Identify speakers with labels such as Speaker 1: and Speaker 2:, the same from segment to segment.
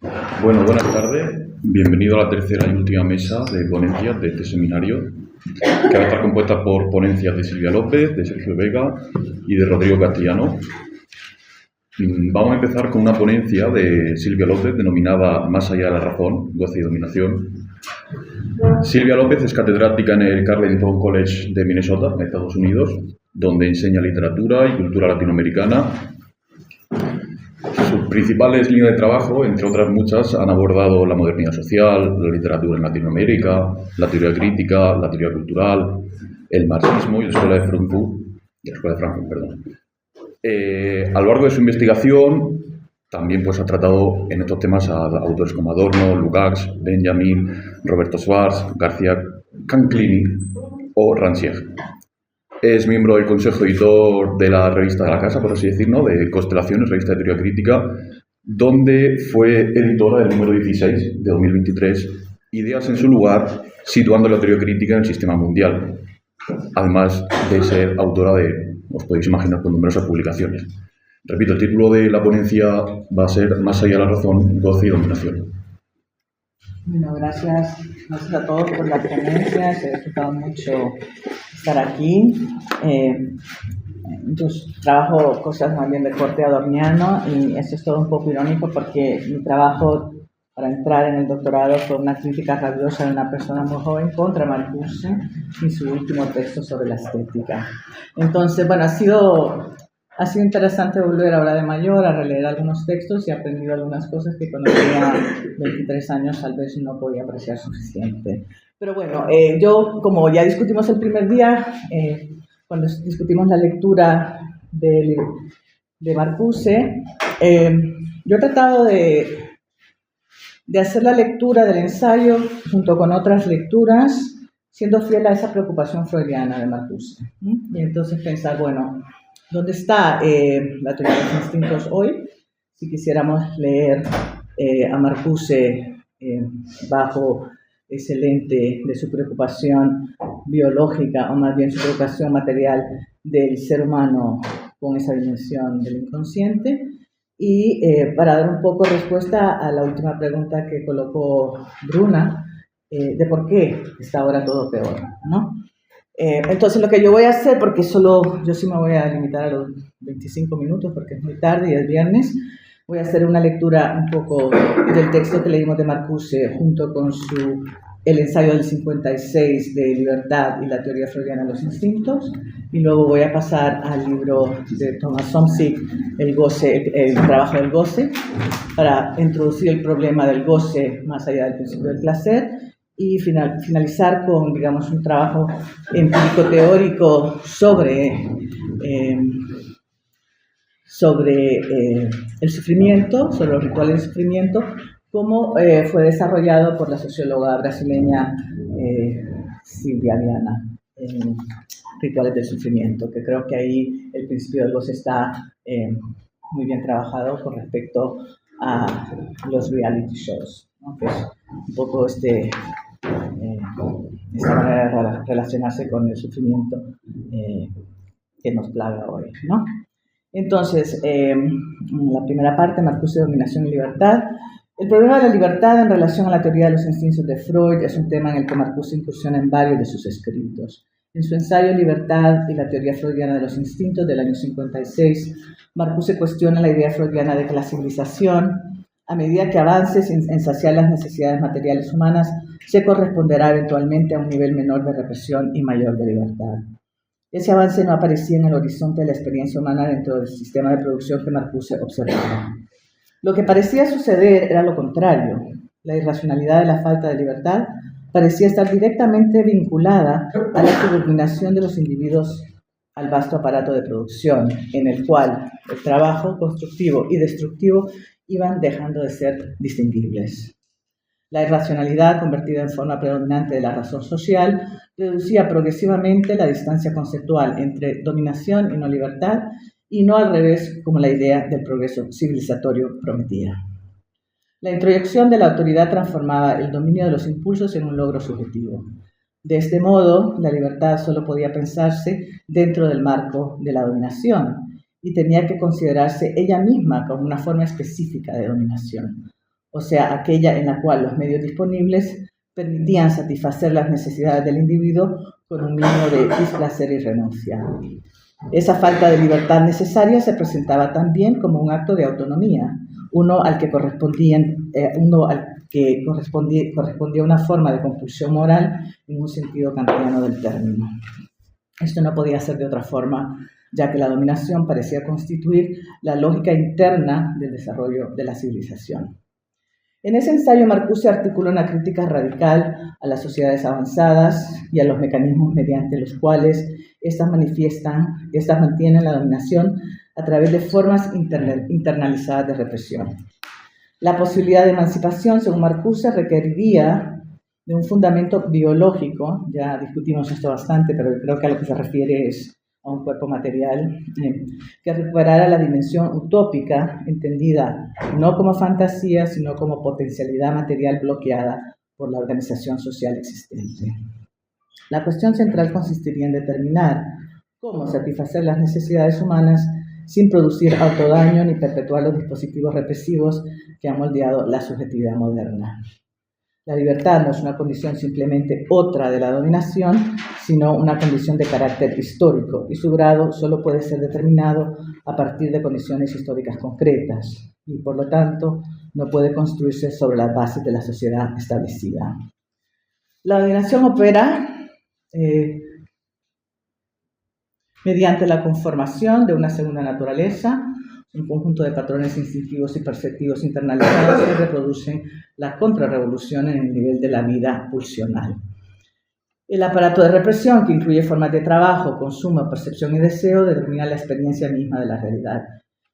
Speaker 1: Bueno, buenas tardes. Bienvenido a la tercera y última mesa de ponencias de este seminario, que va a estar compuesta por ponencias de Silvia López, de Sergio Vega y de Rodrigo Castellano. Vamos a empezar con una ponencia de Silvia López denominada Más allá de la razón, goce y dominación. Silvia López es catedrática en el Carleton College de Minnesota, en Estados Unidos, donde enseña literatura y cultura latinoamericana. Sus principales líneas de trabajo, entre otras muchas, han abordado la modernidad social, la literatura en Latinoamérica, la teoría crítica, la teoría cultural, el marxismo y la Escuela de Frankfurt. A lo largo de su investigación, también ha tratado en estos temas a autores como Adorno, Lukács, Benjamin, Roberto Schwarz, García Canclini o Rancière. Es miembro del consejo editor de la revista de la casa, por así decirlo, de Constelaciones, revista de teoría crítica, donde fue editora del número 16 de 2023, Ideas en su lugar, situando la teoría crítica en el sistema mundial, además de ser autora de, os podéis imaginar, con numerosas publicaciones. Repito, el título de la ponencia va a ser Más allá de la razón, goce y dominación.
Speaker 2: Bueno, gracias a todos por la ponencia, he disfrutado mucho estar aquí. Yo trabajo cosas más bien de corte adorniano y eso es todo un poco irónico porque mi trabajo para entrar en el doctorado fue una crítica rabiosa de una persona muy joven contra Marcuse y su último texto sobre la estética. Entonces, bueno, ha sido interesante volver ahora de mayor a releer algunos textos y he aprendido algunas cosas que cuando tenía 23 años tal vez no podía apreciar suficiente. Pero bueno, yo, como ya discutimos el primer día, cuando discutimos la lectura de Marcuse, yo he tratado de hacer la lectura del ensayo junto con otras lecturas, siendo fiel a esa preocupación freudiana de Marcuse. Y entonces pensar, bueno, ¿dónde está la teoría de los instintos hoy? Si quisiéramos leer a Marcuse bajo ese lente de su preocupación biológica, o más bien su preocupación material del ser humano con esa dimensión del inconsciente. Y para dar un poco respuesta a la última pregunta que colocó Bruna, de por qué está ahora todo peor, ¿no? Entonces lo que yo voy a hacer, porque yo sí me voy a limitar a los 25 minutos porque es muy tarde y es viernes, voy a hacer una lectura un poco del texto que leímos de Marcuse junto con el ensayo del 56 de Libertad y la teoría freudiana de los instintos, y luego voy a pasar al libro de Thomas Somsig, el trabajo del goce, para introducir el problema del goce más allá del principio del placer, y finalizar con, digamos, un trabajo empírico-teórico sobre el sufrimiento, sobre los rituales de sufrimiento, como fue desarrollado por la socióloga brasileña Silvia Viana en Rituales del Sufrimiento, que creo que ahí el principio del goce está muy bien trabajado con respecto a los reality shows, ¿no? Que es un poco esta manera de relacionarse con el sufrimiento que nos plaga hoy, ¿no? Entonces, la primera parte, Marcuse, dominación y libertad. El problema de la libertad en relación a la teoría de los instintos de Freud es un tema en el que Marcuse incursiona en varios de sus escritos. En su ensayo Libertad y la teoría freudiana de los instintos del año 56, Marcuse cuestiona la idea freudiana de que la civilización, a medida que avance en saciar las necesidades materiales humanas, se corresponderá eventualmente a un nivel menor de represión y mayor de libertad. Ese avance no aparecía en el horizonte de la experiencia humana dentro del sistema de producción que Marcuse observaba. Lo que parecía suceder era lo contrario. La irracionalidad de la falta de libertad parecía estar directamente vinculada a la subordinación de los individuos al vasto aparato de producción, en el cual el trabajo constructivo y destructivo iban dejando de ser distinguibles. La irracionalidad, convertida en forma predominante de la razón social, reducía progresivamente la distancia conceptual entre dominación y no libertad, y no al revés, como la idea del progreso civilizatorio prometía. La introyección de la autoridad transformaba el dominio de los impulsos en un logro subjetivo. De este modo, la libertad solo podía pensarse dentro del marco de la dominación y tenía que considerarse ella misma como una forma específica de dominación. o sea, aquella en la cual los medios disponibles permitían satisfacer las necesidades del individuo con un mínimo de displacer y renuncia. Esa falta de libertad necesaria se presentaba también como un acto de autonomía, uno al que correspondía una forma de compulsión moral en un sentido kantiano del término. Esto no podía ser de otra forma, ya que la dominación parecía constituir la lógica interna del desarrollo de la civilización. En ese ensayo, Marcuse articula una crítica radical a las sociedades avanzadas y a los mecanismos mediante los cuales estas mantienen la dominación a través de formas internalizadas de represión. La posibilidad de emancipación, según Marcuse, requeriría de un fundamento biológico, ya discutimos esto bastante, pero creo que a lo que se refiere es a un cuerpo material, que recuperara la dimensión utópica, entendida no como fantasía, sino como potencialidad material bloqueada por la organización social existente. La cuestión central consistiría en determinar cómo satisfacer las necesidades humanas sin producir autodaño ni perpetuar los dispositivos represivos que han moldeado la subjetividad moderna. La libertad no es una condición simplemente otra de la dominación, sino una condición de carácter histórico, y su grado solo puede ser determinado a partir de condiciones históricas concretas, y por lo tanto no puede construirse sobre las bases de la sociedad establecida. La dominación opera mediante la conformación de una segunda naturaleza, un conjunto de patrones instintivos y perceptivos internalizados que reproducen la contrarrevolución en el nivel de la vida pulsional. El aparato de represión, que incluye formas de trabajo, consumo, percepción y deseo, determina la experiencia misma de la realidad.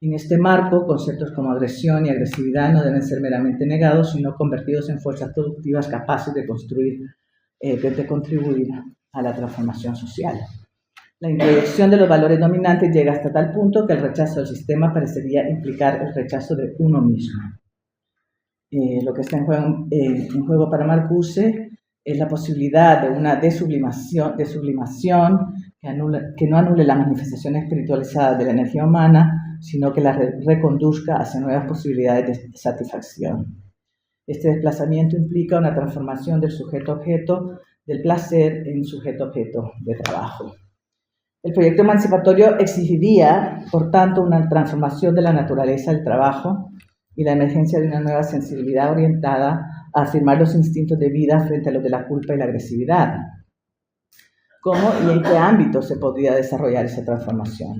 Speaker 2: En este marco, conceptos como agresión y agresividad no deben ser meramente negados, sino convertidos en fuerzas productivas capaces de contribuir a la transformación social. La introyección de los valores dominantes llega hasta tal punto que el rechazo del sistema parecería implicar el rechazo de uno mismo. Lo que está en juego para Marcuse es la posibilidad de una desublimación que no anule la manifestación espiritualizada de la energía humana, sino que la reconduzca hacia nuevas posibilidades de satisfacción. Este desplazamiento implica una transformación del sujeto-objeto del placer en sujeto-objeto de trabajo. El proyecto emancipatorio exigiría, por tanto, una transformación de la naturaleza del trabajo y la emergencia de una nueva sensibilidad orientada a afirmar los instintos de vida frente a los de la culpa y la agresividad. ¿Cómo y en qué ámbito se podría desarrollar esa transformación?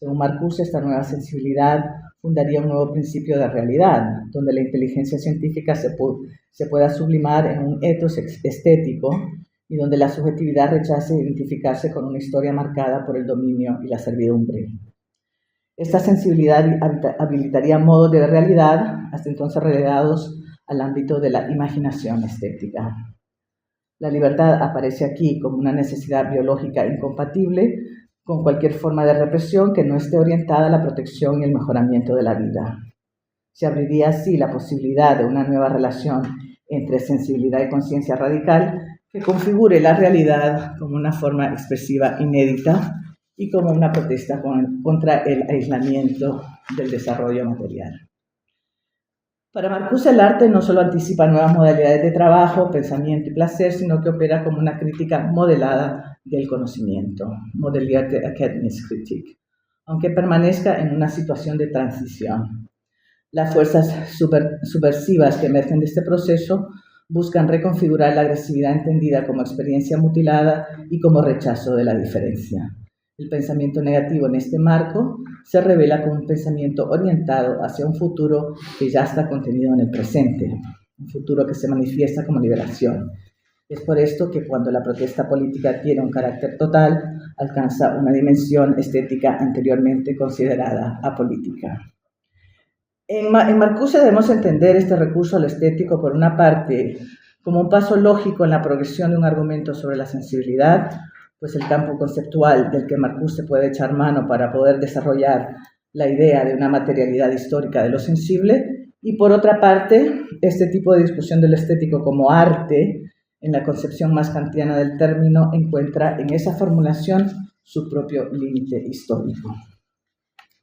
Speaker 2: Según Marcuse, esta nueva sensibilidad fundaría un nuevo principio de realidad, donde la inteligencia científica se pueda sublimar en un ethos estético y donde la subjetividad rechace identificarse con una historia marcada por el dominio y la servidumbre. Esta sensibilidad habilitaría modos de realidad, hasta entonces relegados al ámbito de la imaginación estética. La libertad aparece aquí como una necesidad biológica incompatible con cualquier forma de represión que no esté orientada a la protección y el mejoramiento de la vida. Se abriría así la posibilidad de una nueva relación entre sensibilidad y conciencia radical que configure la realidad como una forma expresiva inédita y como una protesta contra el aislamiento del desarrollo material. Para Marcuse, el arte no solo anticipa nuevas modalidades de trabajo, pensamiento y placer, sino que opera como una crítica modelada del conocimiento, modelierte Academy's Critique, aunque permanezca en una situación de transición. Las fuerzas subversivas que emergen de este proceso buscan reconfigurar la agresividad entendida como experiencia mutilada y como rechazo de la diferencia. El pensamiento negativo en este marco se revela como un pensamiento orientado hacia un futuro que ya está contenido en el presente, un futuro que se manifiesta como liberación. Es por esto que cuando la protesta política tiene un carácter total, alcanza una dimensión estética anteriormente considerada apolítica. En Marcuse debemos entender este recurso a lo estético, por una parte, como un paso lógico en la progresión de un argumento sobre la sensibilidad, pues el campo conceptual del que Marcuse puede echar mano para poder desarrollar la idea de una materialidad histórica de lo sensible, y por otra parte, este tipo de discusión de lo estético como arte, en la concepción más kantiana del término, encuentra en esa formulación su propio límite histórico.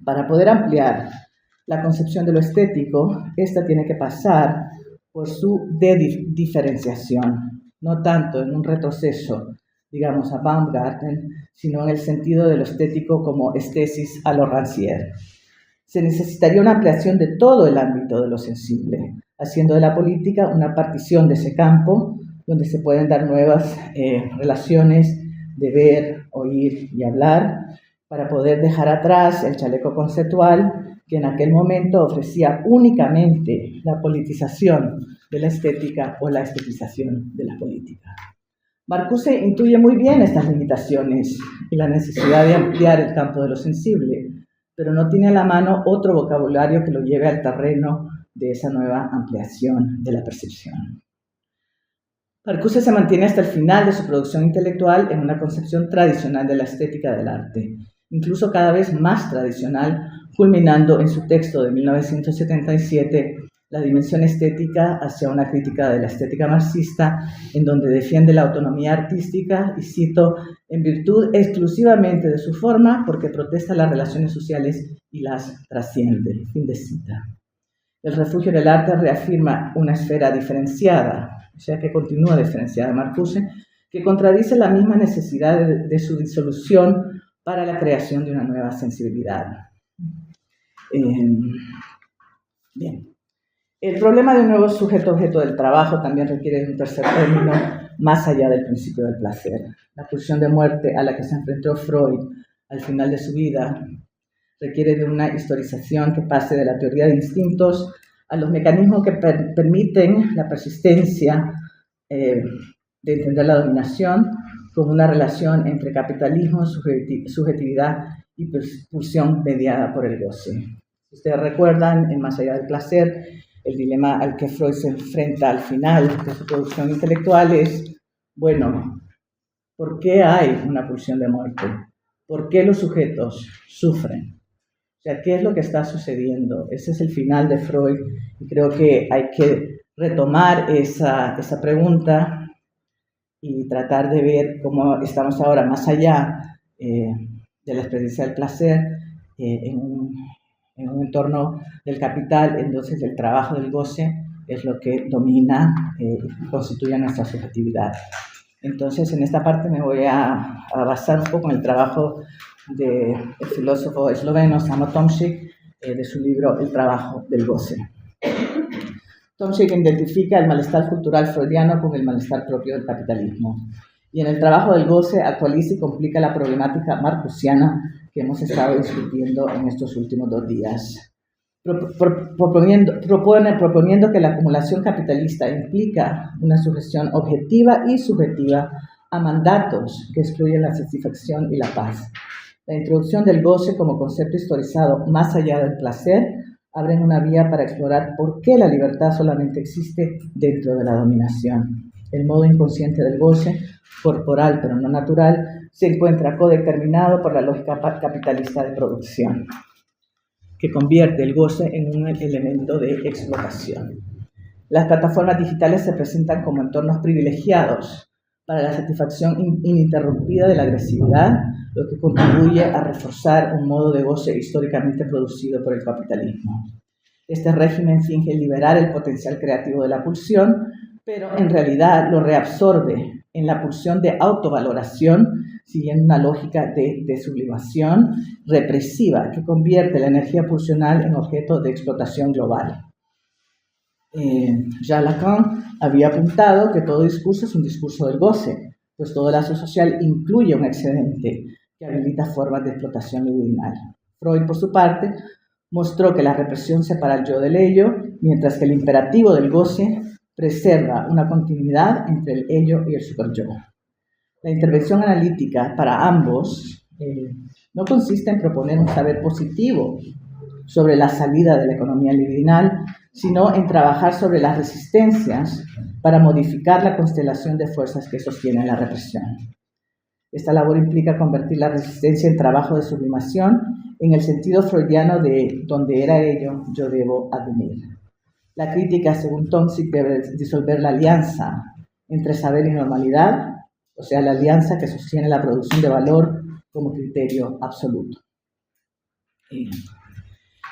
Speaker 2: Para poder ampliar la concepción de lo estético, esta tiene que pasar por su diferenciación, no tanto en un retroceso, digamos, a Baumgarten, sino en el sentido de lo estético como estesis a lo Rancière. Se necesitaría una ampliación de todo el ámbito de lo sensible, haciendo de la política una partición de ese campo donde se pueden dar nuevas relaciones de ver, oír y hablar, para poder dejar atrás el chaleco conceptual que en aquel momento ofrecía únicamente la politización de la estética o la estetización de la política. Marcuse intuye muy bien estas limitaciones y la necesidad de ampliar el campo de lo sensible, pero no tiene a la mano otro vocabulario que lo lleve al terreno de esa nueva ampliación de la percepción. Marcuse se mantiene hasta el final de su producción intelectual en una concepción tradicional de la estética del arte, incluso cada vez más tradicional, culminando en su texto de 1977, La dimensión estética hacia una crítica de la estética marxista, en donde defiende la autonomía artística, y cito, en virtud exclusivamente de su forma, porque protesta las relaciones sociales y las trasciende. Fin de cita. El refugio en el arte reafirma una esfera diferenciada, o sea que continúa diferenciada Marcuse, que contradice la misma necesidad de su disolución para la creación de una nueva sensibilidad. Bien. El problema de un nuevo sujeto-objeto del trabajo también requiere de un tercer término más allá del principio del placer. La pulsión de muerte a la que se enfrentó Freud al final de su vida requiere de una historización que pase de la teoría de instintos a los mecanismos que permiten la persistencia de entender la dominación como una relación entre capitalismo, subjetividad y pulsión mediada por el goce. Si ustedes recuerdan, en Más allá del placer, el dilema al que Freud se enfrenta al final de su producción intelectual es, bueno, ¿por qué hay una pulsión de muerte? ¿Por qué los sujetos sufren? O sea, ¿qué es lo que está sucediendo? Ese es el final de Freud y creo que hay que retomar esa pregunta y tratar de ver cómo estamos ahora más allá de la experiencia del placer en un entorno del capital. Entonces el trabajo del goce es lo que domina y constituye nuestra subjetividad. Entonces en esta parte me voy a basar un poco en el trabajo del filósofo esloveno Samo Tomšič, de su libro El trabajo del goce. Tomšič identifica el malestar cultural freudiano con el malestar propio del capitalismo. Y en el trabajo del goce actualiza y complica la problemática marcusiana que hemos estado discutiendo en estos últimos 2 días. Proponiendo que la acumulación capitalista implica una sugestión objetiva y subjetiva a mandatos que excluyen la satisfacción y la paz. La introducción del goce como concepto historizado más allá del placer abren una vía para explorar por qué la libertad solamente existe dentro de la dominación. El modo inconsciente del goce, corporal pero no natural, se encuentra codeterminado por la lógica capitalista de producción, que convierte el goce en un elemento de explotación. Las plataformas digitales se presentan como entornos privilegiados para la satisfacción ininterrumpida de la agresividad, lo que contribuye a reforzar un modo de goce históricamente producido por el capitalismo. Este régimen finge liberar el potencial creativo de la pulsión, pero en realidad lo reabsorbe en la pulsión de autovaloración, siguiendo una lógica de sublimación represiva que convierte la energía pulsional en objeto de explotación global. Jean Lacan había apuntado que todo discurso es un discurso del goce, pues todo lazo social incluye un excedente que habilita formas de explotación libidinal. Freud, por su parte, mostró que la represión separa el yo del ello, mientras que el imperativo del goce preserva una continuidad entre el ello y el superyo. La intervención analítica para ambos no consiste en proponer un saber positivo sobre la salida de la economía libidinal, sino en trabajar sobre las resistencias para modificar la constelación de fuerzas que sostienen la represión. Esta labor implica convertir la resistencia en trabajo de sublimación en el sentido freudiano de donde era ello, yo debo advenir. La crítica, según Tomšič, debe disolver la alianza entre saber y normalidad, o sea, la alianza que sostiene la producción de valor como criterio absoluto.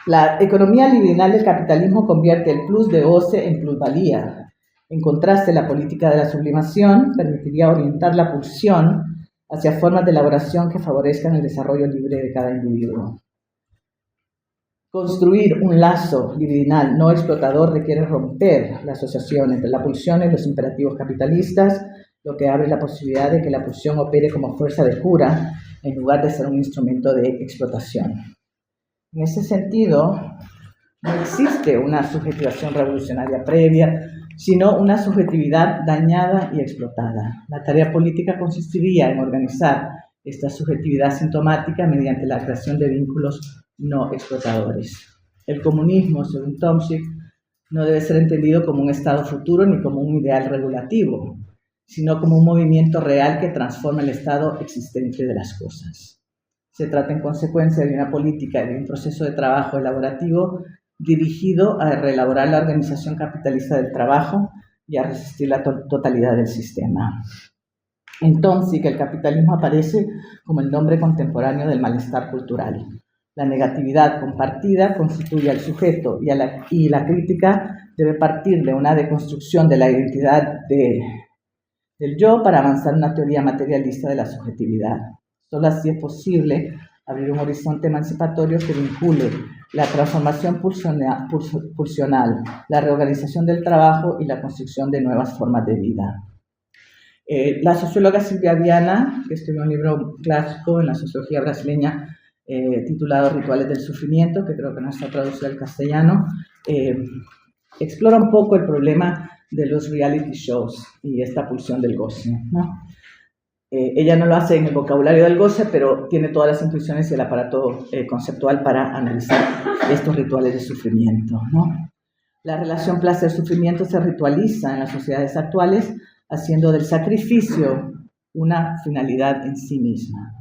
Speaker 2: La economía libidinal del capitalismo convierte el plus de goce en plusvalía. En contraste, la política de la sublimación permitiría orientar la pulsión hacia formas de elaboración que favorezcan el desarrollo libre de cada individuo. Construir un lazo libidinal no explotador requiere romper la asociación entre la pulsión y los imperativos capitalistas, lo que abre la posibilidad de que la pulsión opere como fuerza de cura en lugar de ser un instrumento de explotación. En ese sentido, no existe una subjetivación revolucionaria previa, sino una subjetividad dañada y explotada. La tarea política consistiría en organizar esta subjetividad sintomática mediante la creación de vínculos no explotadores. El comunismo, según Tomczyk, no debe ser entendido como un estado futuro ni como un ideal regulativo, sino como un movimiento real que transforma el estado existente de las cosas. Se trata en consecuencia de una política y de un proceso de trabajo elaborativo dirigido a reelaborar la organización capitalista del trabajo y a resistir la totalidad del sistema. Entonces, el capitalismo aparece como el nombre contemporáneo del malestar cultural. La negatividad compartida constituye al sujeto y la crítica debe partir de una deconstrucción de la identidad del yo para avanzar una teoría materialista de la subjetividad. Solo así es posible abrir un horizonte emancipatorio que vincule la transformación pulsional, la reorganización del trabajo y la construcción de nuevas formas de vida. La socióloga Silvia Viana, que escribió un libro clásico en la sociología brasileña titulado Rituales del Sufrimiento, que creo que no está traducido al castellano, explora un poco el problema de los reality shows y esta pulsión del goce, ¿no? Ella no lo hace en el vocabulario del goce, pero tiene todas las intuiciones y el aparato conceptual para analizar estos rituales de sufrimiento, ¿no? La relación placer-sufrimiento se ritualiza en las sociedades actuales, haciendo del sacrificio una finalidad en sí misma,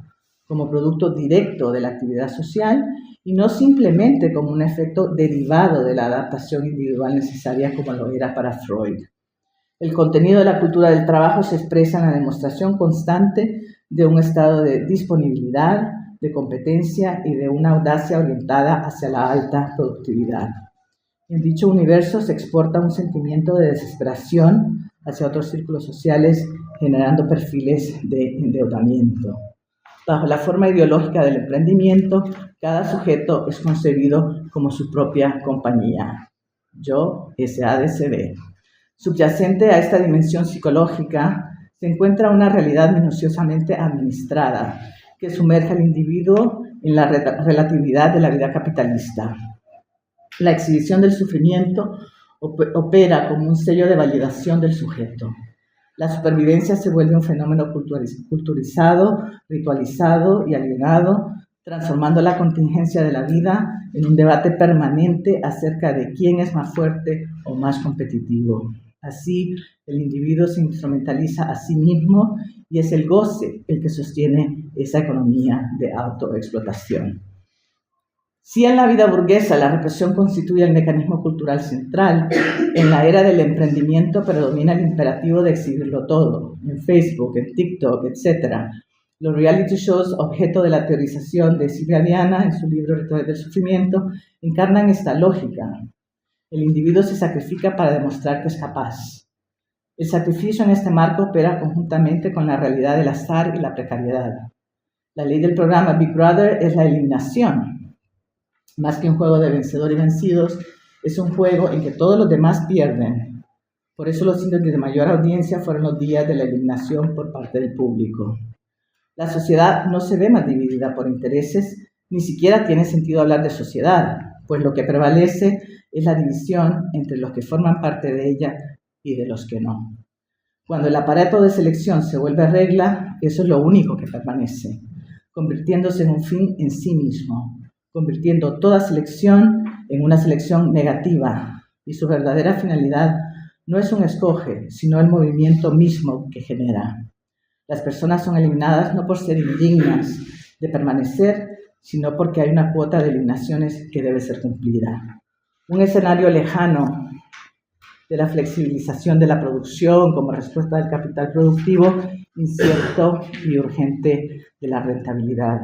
Speaker 2: como producto directo de la actividad social y no simplemente como un efecto derivado de la adaptación individual necesaria como lo era para Freud. El contenido de la cultura del trabajo se expresa en la demostración constante de un estado de disponibilidad, de competencia y de una audacia orientada hacia la alta productividad. En dicho universo se exporta un sentimiento de desesperación hacia otros círculos sociales, generando perfiles de endeudamiento. Bajo la forma ideológica del emprendimiento, cada sujeto es concebido como su propia compañía. Yo, SADCB. Subyacente a esta dimensión psicológica se encuentra una realidad minuciosamente administrada que sumerge al individuo en la relatividad de la vida capitalista. La exhibición del sufrimiento opera como un sello de validación del sujeto. La supervivencia se vuelve un fenómeno culturizado, ritualizado y alienado, transformando la contingencia de la vida en un debate permanente acerca de quién es más fuerte o más competitivo. Así, el individuo se instrumentaliza a sí mismo y es el goce el que sostiene esa economía de autoexplotación. Si en la vida burguesa la represión constituye el mecanismo cultural central, en la era del emprendimiento predomina el imperativo de exhibirlo todo, en Facebook, en TikTok, etc. Los reality shows, objeto de la teorización de Silvia Viana en su libro Rituales del Sufrimiento, encarnan esta lógica. El individuo se sacrifica para demostrar que es capaz. El sacrificio en este marco opera conjuntamente con la realidad del azar y la precariedad. La ley del programa Big Brother es la eliminación. Más que un juego de vencedor y vencidos, es un juego en que todos los demás pierden. Por eso los índices de mayor audiencia fueron los días de la eliminación por parte del público. La sociedad no se ve más dividida por intereses, ni siquiera tiene sentido hablar de sociedad, pues lo que prevalece es la división entre los que forman parte de ella y de los que no. Cuando el aparato de selección se vuelve regla, eso es lo único que permanece, convirtiéndose en un fin en sí mismo, convirtiendo toda selección en una selección negativa, y su verdadera finalidad no es un escoge, sino el movimiento mismo que genera. Las personas son eliminadas no por ser indignas de permanecer, sino porque hay una cuota de eliminaciones que debe ser cumplida. Un escenario lejano de la flexibilización de la producción como respuesta del capital productivo, incierto y urgente de la rentabilidad.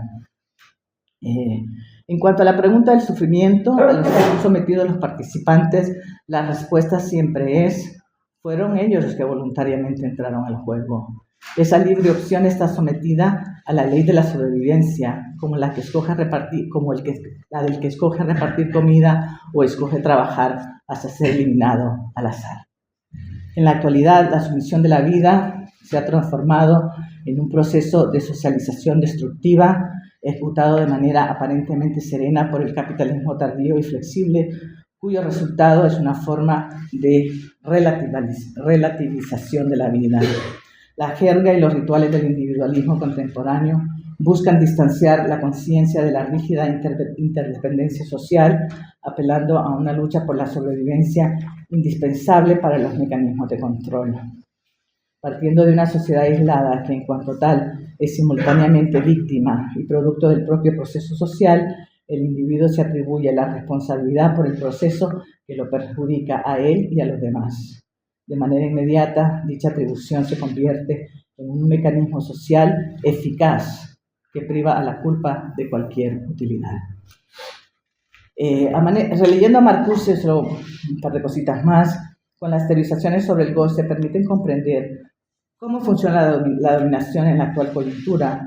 Speaker 2: En cuanto a la pregunta del sufrimiento a los que son sometidos los participantes, la respuesta siempre es: fueron ellos los que voluntariamente entraron al juego. Esa libre opción está sometida a la ley de la sobrevivencia, como la del que escoge repartir comida o escoge trabajar hasta ser eliminado al azar. En la actualidad, la sumisión de la vida se ha transformado en un proceso de socialización destructiva, ejecutado de manera aparentemente serena por el capitalismo tardío y flexible, cuyo resultado es una forma de relativización de la vida. La jerga y los rituales del individualismo contemporáneo buscan distanciar la conciencia de la rígida interdependencia social, apelando a una lucha por la sobrevivencia indispensable para los mecanismos de control. Partiendo de una sociedad aislada que en cuanto tal es simultáneamente víctima y producto del propio proceso social, el individuo se atribuye la responsabilidad por el proceso que lo perjudica a él y a los demás. De manera inmediata, dicha atribución se convierte en un mecanismo social eficaz que priva a la culpa de cualquier utilidad. Releyendo a Marcuse, solo un par de cositas más, con las teorizaciones sobre el goce permiten comprender cómo funciona la dominación en la actual coyuntura.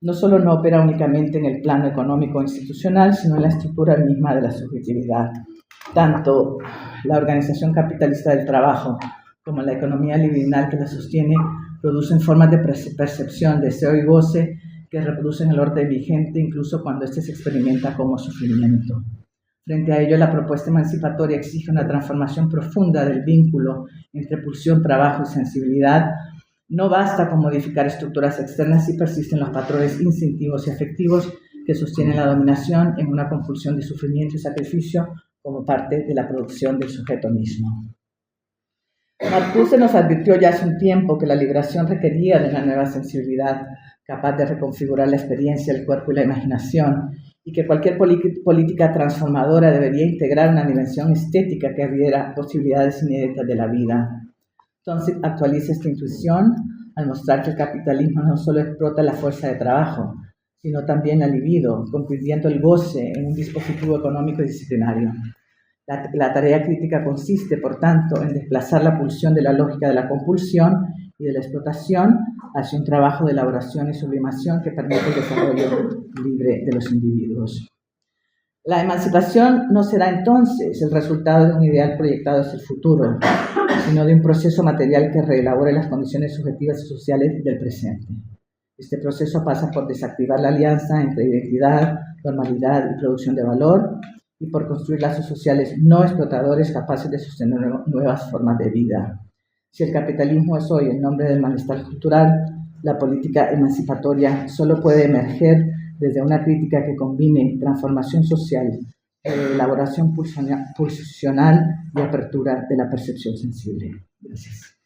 Speaker 2: No solo no opera únicamente en el plano económico o institucional, sino en la estructura misma de la subjetividad. Tanto la organización capitalista del trabajo como la economía libidinal que la sostiene producen formas de percepción, deseo y goce que reproducen el orden vigente incluso cuando éste se experimenta como sufrimiento. Frente a ello, la propuesta emancipatoria exige una transformación profunda del vínculo entre pulsión, trabajo y sensibilidad. No basta con modificar estructuras externas si persisten los patrones instintivos y afectivos que sostienen la dominación en una compulsión de sufrimiento y sacrificio como parte de la producción del sujeto mismo. Marcuse nos advirtió ya hace un tiempo que la liberación requería de una nueva sensibilidad capaz de reconfigurar la experiencia, el cuerpo y la imaginación, y que cualquier política transformadora debería integrar una dimensión estética que abriera posibilidades inéditas de la vida. Entonces actualiza esta intuición al mostrar que el capitalismo no solo explota la fuerza de trabajo, sino también la libido, convirtiendo el goce en un dispositivo económico y disciplinario. La tarea crítica consiste, por tanto, en desplazar la pulsión de la lógica de la compulsión y de la explotación hacia un trabajo de elaboración y sublimación que permite el desarrollo libre de los individuos. La emancipación no será entonces el resultado de un ideal proyectado hacia el futuro, sino de un proceso material que reelabore las condiciones subjetivas y sociales del presente. Este proceso pasa por desactivar la alianza entre identidad, normalidad y producción de valor, y por construir lazos sociales no explotadores capaces de sostener nuevas formas de vida. Si el capitalismo es hoy el nombre del malestar cultural, la política emancipatoria solo puede emerger desde una crítica que combine transformación social, elaboración pulsional y apertura de la percepción sensible. Gracias.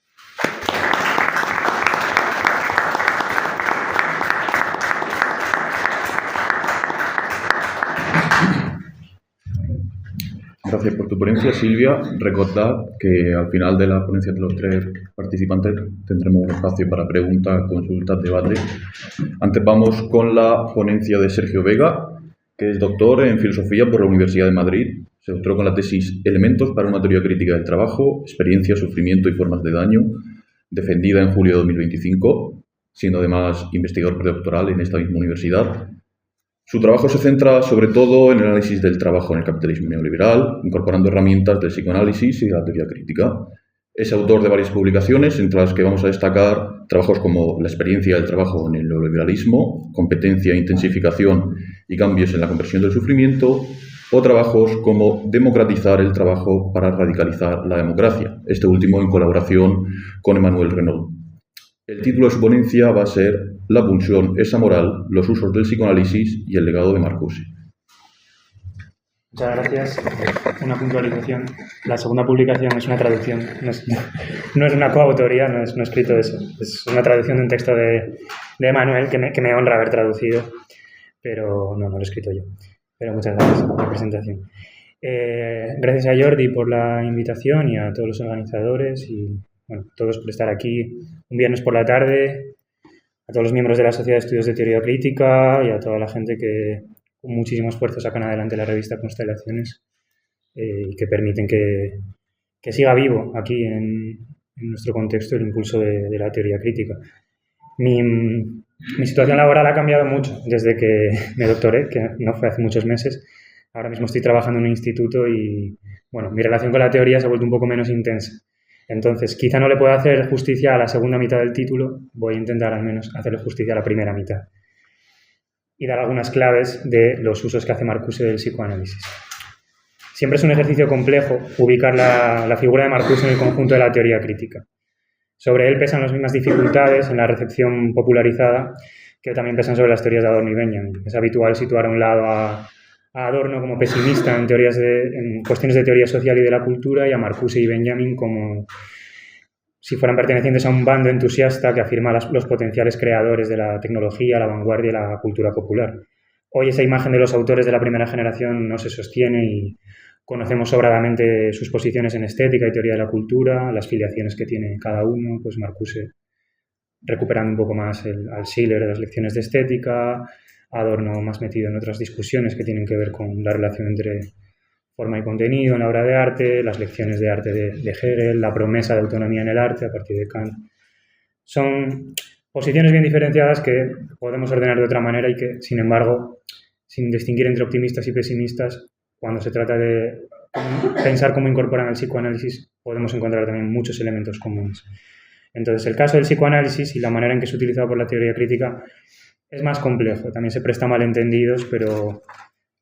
Speaker 1: Gracias por tu ponencia, Silvia. Recordad que al final de la ponencia de los tres participantes tendremos un espacio para preguntas, consultas, debate. Antes vamos con la ponencia de Sergio Vega, que es doctor en Filosofía por la Universidad de Madrid. Se doctoró con la tesis Elementos para una teoría crítica del trabajo, experiencia, sufrimiento y formas de daño, defendida en julio de 2025, siendo además investigador predoctoral en esta misma universidad. Su trabajo se centra sobre todo en el análisis del trabajo en el capitalismo neoliberal, incorporando herramientas del psicoanálisis y de la teoría crítica. Es autor de varias publicaciones, entre las que vamos a destacar trabajos como La experiencia del trabajo en el neoliberalismo, Competencia, intensificación y cambios en la conversión del sufrimiento, o trabajos como Democratizar el trabajo para radicalizar la democracia, este último en colaboración con Emmanuel Renaud. El título de su ponencia va a ser La pulsión es amoral, los usos del psicoanálisis y el legado de Marcuse.
Speaker 3: Muchas gracias. Una puntualización. La segunda publicación es una traducción, no es una coautoría, no he escrito eso. Es una traducción de un texto de Emmanuel que me honra haber traducido, pero no lo he escrito yo. Pero muchas gracias por la presentación. Gracias a Jordi por la invitación y a todos los organizadores y todos por estar aquí un viernes por la tarde, a todos los miembros de la Sociedad de Estudios de Teoría Crítica y a toda la gente que con muchísimo esfuerzo sacan adelante la revista Constelaciones y que permiten que siga vivo aquí en nuestro contexto el impulso de la teoría crítica. Mi situación laboral ha cambiado mucho desde que me doctoré, que no fue hace muchos meses. Ahora mismo estoy trabajando en un instituto y, bueno, mi relación con la teoría se ha vuelto un poco menos intensa. Entonces, quizá no le pueda hacer justicia a la segunda mitad del título, voy a intentar al menos hacerle justicia a la primera mitad y dar algunas claves de los usos que hace Marcuse del psicoanálisis. Siempre es un ejercicio complejo ubicar la figura de Marcuse en el conjunto de la teoría crítica. Sobre él pesan las mismas dificultades en la recepción popularizada que también pesan sobre las teorías de Adorno y Benjamin. Es habitual situar a un lado a Adorno como pesimista en cuestiones de teoría social y de la cultura y a Marcuse y Benjamin como si fueran pertenecientes a un bando entusiasta que afirma los potenciales creadores de la tecnología, la vanguardia y la cultura popular. Hoy esa imagen de los autores de la primera generación no se sostiene y conocemos sobradamente sus posiciones en estética y teoría de la cultura, las filiaciones que tiene cada uno, pues Marcuse recuperando un poco más al Schiller de las lecciones de estética, Adorno más metido en otras discusiones que tienen que ver con la relación entre forma y contenido en la obra de arte, las lecciones de arte de Hegel, la promesa de autonomía en el arte a partir de Kant. Son posiciones bien diferenciadas que podemos ordenar de otra manera y que, sin embargo, sin distinguir entre optimistas y pesimistas, cuando se trata de pensar cómo incorporan el psicoanálisis, podemos encontrar también muchos elementos comunes. Entonces, el caso del psicoanálisis y la manera en que es utilizado por la teoría crítica es más complejo. También se presta a malentendidos, pero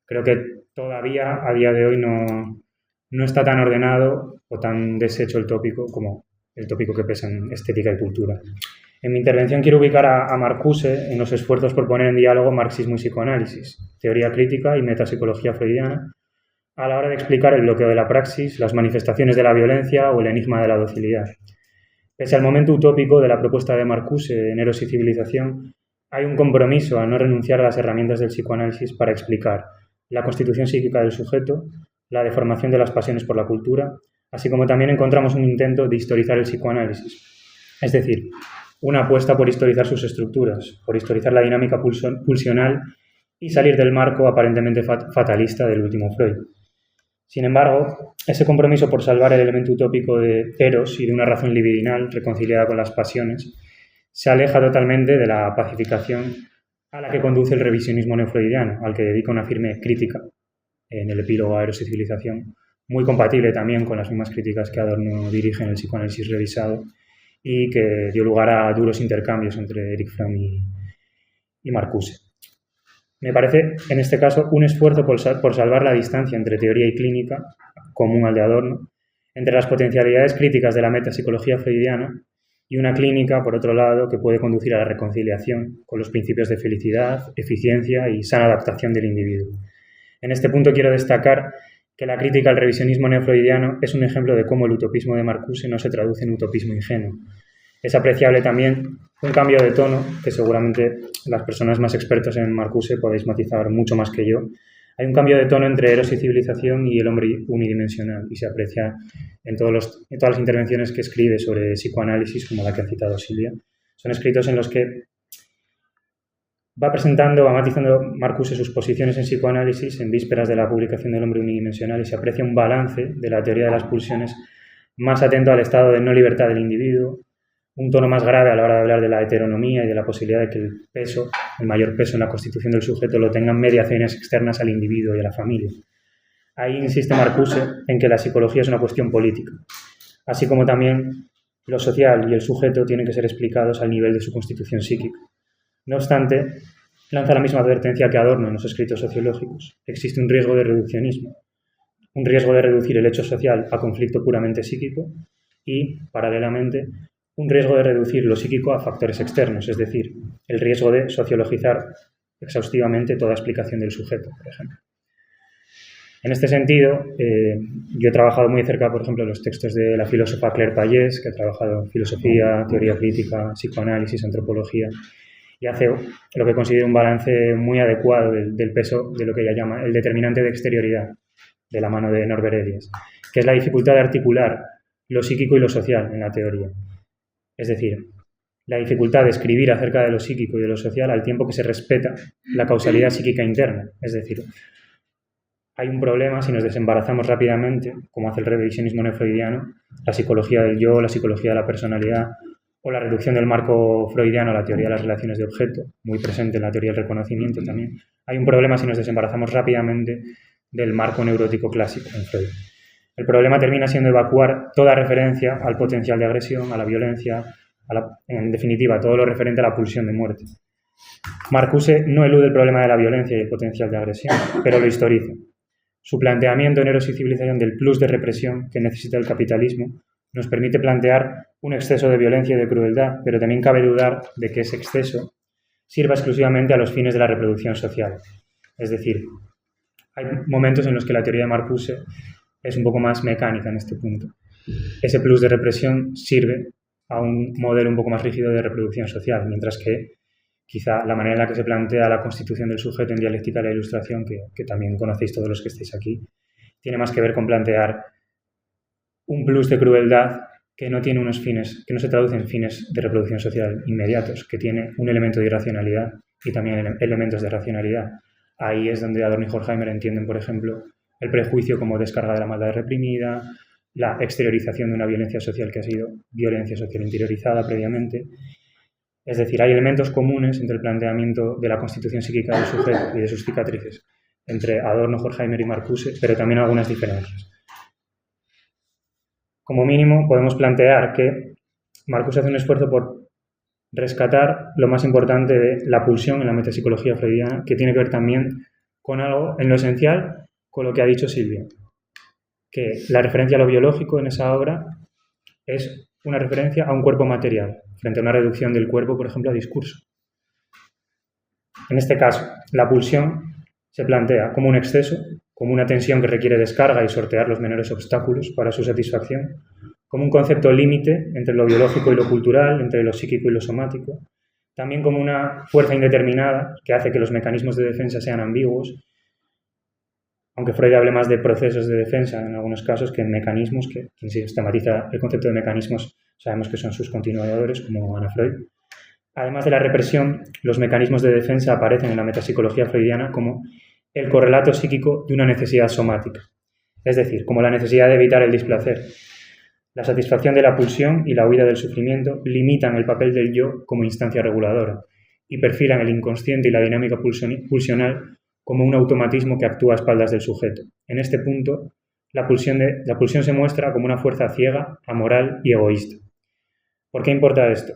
Speaker 3: creo que todavía, a día de hoy, no está tan ordenado o tan deshecho el tópico como el tópico que pesa en estética y cultura. En mi intervención quiero ubicar a Marcuse en los esfuerzos por poner en diálogo marxismo y psicoanálisis, teoría crítica y metapsicología freudiana, a la hora de explicar el bloqueo de la praxis, las manifestaciones de la violencia o el enigma de la docilidad. Pese al momento utópico de la propuesta de Marcuse en Eros y civilización, hay un compromiso a no renunciar a las herramientas del psicoanálisis para explicar la constitución psíquica del sujeto, la deformación de las pasiones por la cultura, así como también encontramos un intento de historizar el psicoanálisis, es decir, una apuesta por historizar sus estructuras, por historizar la dinámica pulsional y salir del marco aparentemente fatalista del último Freud. Sin embargo, ese compromiso por salvar el elemento utópico de Eros y de una razón libidinal reconciliada con las pasiones se aleja totalmente de la pacificación a la que conduce el revisionismo neofreudiano, al que dedica una firme crítica en el epílogo a Eros y civilización, muy compatible también con las mismas críticas que Adorno dirige en el psicoanálisis revisado y que dio lugar a duros intercambios entre Erich Fromm y Marcuse. Me parece, en este caso, un esfuerzo por salvar la distancia entre teoría y clínica, común al de Adorno, entre las potencialidades críticas de la metapsicología freudiana y una clínica, por otro lado, que puede conducir a la reconciliación con los principios de felicidad, eficiencia y sana adaptación del individuo. En este punto quiero destacar que la crítica al revisionismo neofreudiano es un ejemplo de cómo el utopismo de Marcuse no se traduce en utopismo ingenuo. Es apreciable también un cambio de tono que seguramente las personas más expertas en Marcuse podéis matizar mucho más que yo. Hay un cambio de tono entre Eros y civilización y el hombre unidimensional y se aprecia en todas las intervenciones que escribe sobre psicoanálisis, como la que ha citado Silvia. Son escritos en los que va matizando Marcuse sus posiciones en psicoanálisis en vísperas de la publicación del hombre unidimensional y se aprecia un balance de la teoría de las pulsiones más atento al estado de no libertad del individuo, un tono más grave a la hora de hablar de la heteronomía y de la posibilidad de que el mayor peso en la constitución del sujeto lo tengan mediaciones externas al individuo y a la familia. Ahí insiste Marcuse en que la psicología es una cuestión política, así como también lo social y el sujeto tienen que ser explicados al nivel de su constitución psíquica. No obstante, lanza la misma advertencia que Adorno en los escritos sociológicos. Existe un riesgo de reduccionismo, un riesgo de reducir el hecho social a conflicto puramente psíquico y, paralelamente, un riesgo de reducir lo psíquico a factores externos, es decir, el riesgo de sociologizar exhaustivamente toda explicación del sujeto, por ejemplo. En este sentido, yo he trabajado muy cerca, por ejemplo, los textos de la filósofa Claire Payés, que ha trabajado en filosofía, teoría crítica, psicoanálisis, antropología, y hace lo que considero un balance muy adecuado del peso de lo que ella llama el determinante de exterioridad, de la mano de Norbert Elias, que es la dificultad de articular lo psíquico y lo social en la teoría. Es decir, la dificultad de escribir acerca de lo psíquico y de lo social al tiempo que se respeta la causalidad psíquica interna. Es decir, hay un problema si nos desembarazamos rápidamente, como hace el revisionismo neofreudiano, la psicología del yo, la psicología de la personalidad o la reducción del marco freudiano a la teoría de las relaciones de objeto, muy presente en la teoría del reconocimiento también. Hay un problema si nos desembarazamos rápidamente del marco neurótico clásico en Freud. El problema termina siendo evacuar toda referencia al potencial de agresión, a la violencia, en definitiva, todo lo referente a la pulsión de muerte. Marcuse no elude el problema de la violencia y el potencial de agresión, pero lo historiza. Su planteamiento en Eros y civilización del plus de represión que necesita el capitalismo nos permite plantear un exceso de violencia y de crueldad, pero también cabe dudar de que ese exceso sirva exclusivamente a los fines de la reproducción social. Es decir, hay momentos en los que la teoría de Marcuse es un poco más mecánica en este punto. Ese plus de represión sirve a un modelo un poco más rígido de reproducción social, mientras que quizá la manera en la que se plantea la constitución del sujeto en dialéctica de la ilustración, que también conocéis todos los que estáis aquí, tiene más que ver con plantear un plus de crueldad que no tiene unos fines, que no se traduce en fines de reproducción social inmediatos, que tiene un elemento de irracionalidad y también elementos de racionalidad. Ahí es donde Adorno y Horkheimer entienden, por ejemplo, el prejuicio como descarga de la maldad reprimida, la exteriorización de una violencia social que ha sido violencia social interiorizada previamente. Es decir, hay elementos comunes entre el planteamiento de la constitución psíquica del sujeto y de sus cicatrices, entre Adorno, Horkheimer y Marcuse, pero también algunas diferencias. Como mínimo, podemos plantear que Marcuse hace un esfuerzo por rescatar lo más importante de la pulsión en la metapsicología freudiana, que tiene que ver también con algo, en lo esencial, con lo que ha dicho Silvia, que la referencia a lo biológico en esa obra es una referencia a un cuerpo material, frente a una reducción del cuerpo, por ejemplo, a discurso. En este caso, la pulsión se plantea como un exceso, como una tensión que requiere descarga y sortear los menores obstáculos para su satisfacción, como un concepto límite entre lo biológico y lo cultural, entre lo psíquico y lo somático, también como una fuerza indeterminada que hace que los mecanismos de defensa sean ambiguos, aunque Freud hable más de procesos de defensa en algunos casos que en mecanismos, que quien sistematiza el concepto de mecanismos sabemos que son sus continuadores, como Anna Freud. Además de la represión, los mecanismos de defensa aparecen en la metapsicología freudiana como el correlato psíquico de una necesidad somática, es decir, como la necesidad de evitar el displacer. La satisfacción de la pulsión y la huida del sufrimiento limitan el papel del yo como instancia reguladora y perfilan el inconsciente y la dinámica pulsional como un automatismo que actúa a espaldas del sujeto. En este punto, la pulsión se muestra como una fuerza ciega, amoral y egoísta. ¿Por qué importa esto?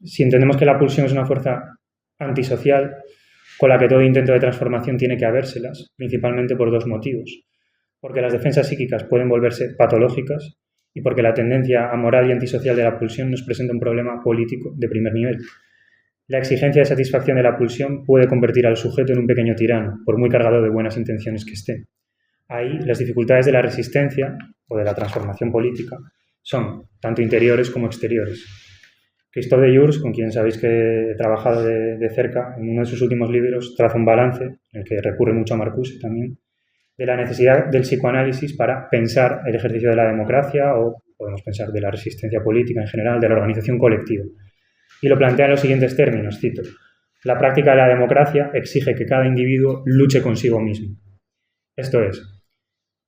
Speaker 3: Si entendemos que la pulsión es una fuerza antisocial, con la que todo intento de transformación tiene que habérselas, principalmente por dos motivos. Porque las defensas psíquicas pueden volverse patológicas y porque la tendencia amoral y antisocial de la pulsión nos presenta un problema político de primer nivel. La exigencia de satisfacción de la pulsión puede convertir al sujeto en un pequeño tirano, por muy cargado de buenas intenciones que esté. Ahí, las dificultades de la resistencia o de la transformación política son tanto interiores como exteriores. Christophe de Jurs, con quien sabéis que he trabajado de cerca, en uno de sus últimos libros traza un balance, en el que recurre mucho a Marcuse también, de la necesidad del psicoanálisis para pensar el ejercicio de la democracia o podemos pensar de la resistencia política en general, de la organización colectiva. Y lo plantea en los siguientes términos, cito: la práctica de la democracia exige que cada individuo luche consigo mismo. Esto es,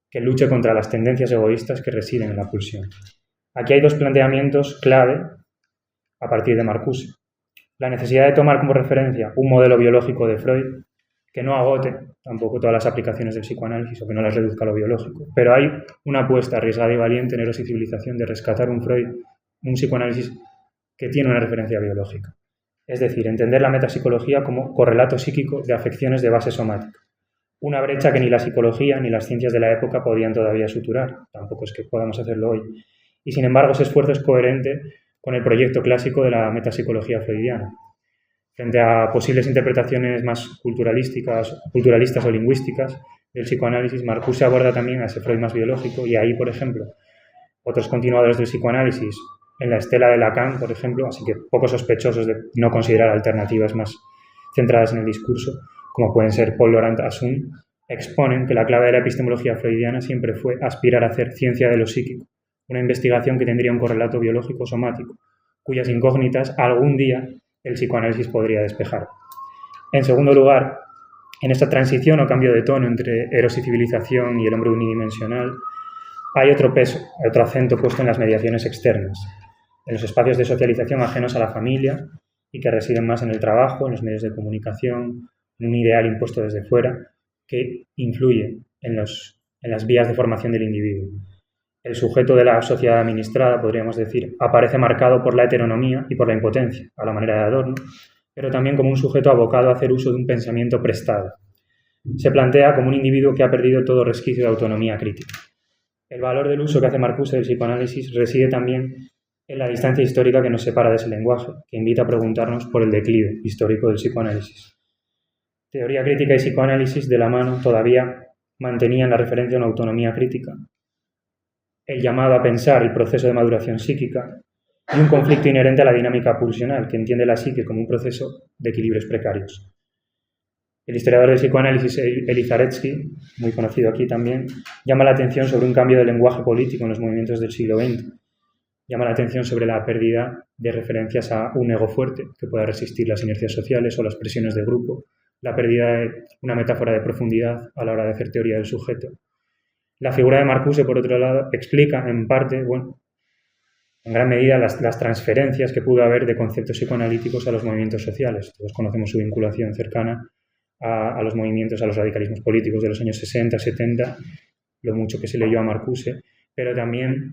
Speaker 3: que luche contra las tendencias egoístas que residen en la pulsión. Aquí hay dos planteamientos clave a partir de Marcuse. La necesidad de tomar como referencia un modelo biológico de Freud que no agote tampoco todas las aplicaciones del psicoanálisis o que no las reduzca a lo biológico. Pero hay una apuesta arriesgada y valiente en Eros y civilización de rescatar un Freud, un psicoanálisis que tiene una referencia biológica. Es decir, entender la metapsicología como correlato psíquico de afecciones de base somática. Una brecha que ni la psicología ni las ciencias de la época podían todavía suturar. Tampoco es que podamos hacerlo hoy. Y sin embargo, ese esfuerzo es coherente con el proyecto clásico de la metapsicología freudiana. Frente a posibles interpretaciones más culturalistas o lingüísticas del psicoanálisis, Marcuse aborda también a ese Freud más biológico y ahí, por ejemplo, otros continuadores del psicoanálisis, en la estela de Lacan, por ejemplo, así que poco sospechosos de no considerar alternativas más centradas en el discurso, como pueden ser Paul Laurent Assun, exponen que la clave de la epistemología freudiana siempre fue aspirar a hacer ciencia de lo psíquico, una investigación que tendría un correlato biológico somático, cuyas incógnitas algún día el psicoanálisis podría despejar. En segundo lugar, en esta transición o cambio de tono entre eros y civilización y el hombre unidimensional, hay otro peso, otro acento puesto en las mediaciones externas, en los espacios de socialización ajenos a la familia y que residen más en el trabajo, en los medios de comunicación, en un ideal impuesto desde fuera que influye en las vías de formación del individuo. El sujeto de la sociedad administrada, podríamos decir, aparece marcado por la heteronomía y por la impotencia, a la manera de Adorno, pero también como un sujeto abocado a hacer uso de un pensamiento prestado. Se plantea como un individuo que ha perdido todo resquicio de autonomía crítica. El valor del uso que hace Marcuse del psicoanálisis reside también en la distancia histórica que nos separa de ese lenguaje, que invita a preguntarnos por el declive histórico del psicoanálisis. Teoría crítica y psicoanálisis de la mano todavía mantenían la referencia a una autonomía crítica, el llamado a pensar el proceso de maduración psíquica y un conflicto inherente a la dinámica pulsional, que entiende la psique como un proceso de equilibrios precarios. El historiador del psicoanálisis Elizaretsky, muy conocido aquí también, llama la atención sobre un cambio de lenguaje político en los movimientos del siglo XX. Llama la atención sobre la pérdida de referencias a un ego fuerte que pueda resistir las inercias sociales o las presiones de grupo, la pérdida de una metáfora de profundidad a la hora de hacer teoría del sujeto. La figura de Marcuse, por otro lado, explica en parte, en gran medida, las transferencias que pudo haber de conceptos psicoanalíticos a los movimientos sociales. Todos conocemos su vinculación cercana a los movimientos, a los radicalismos políticos de los años 60, 70, lo mucho que se leyó a Marcuse, pero también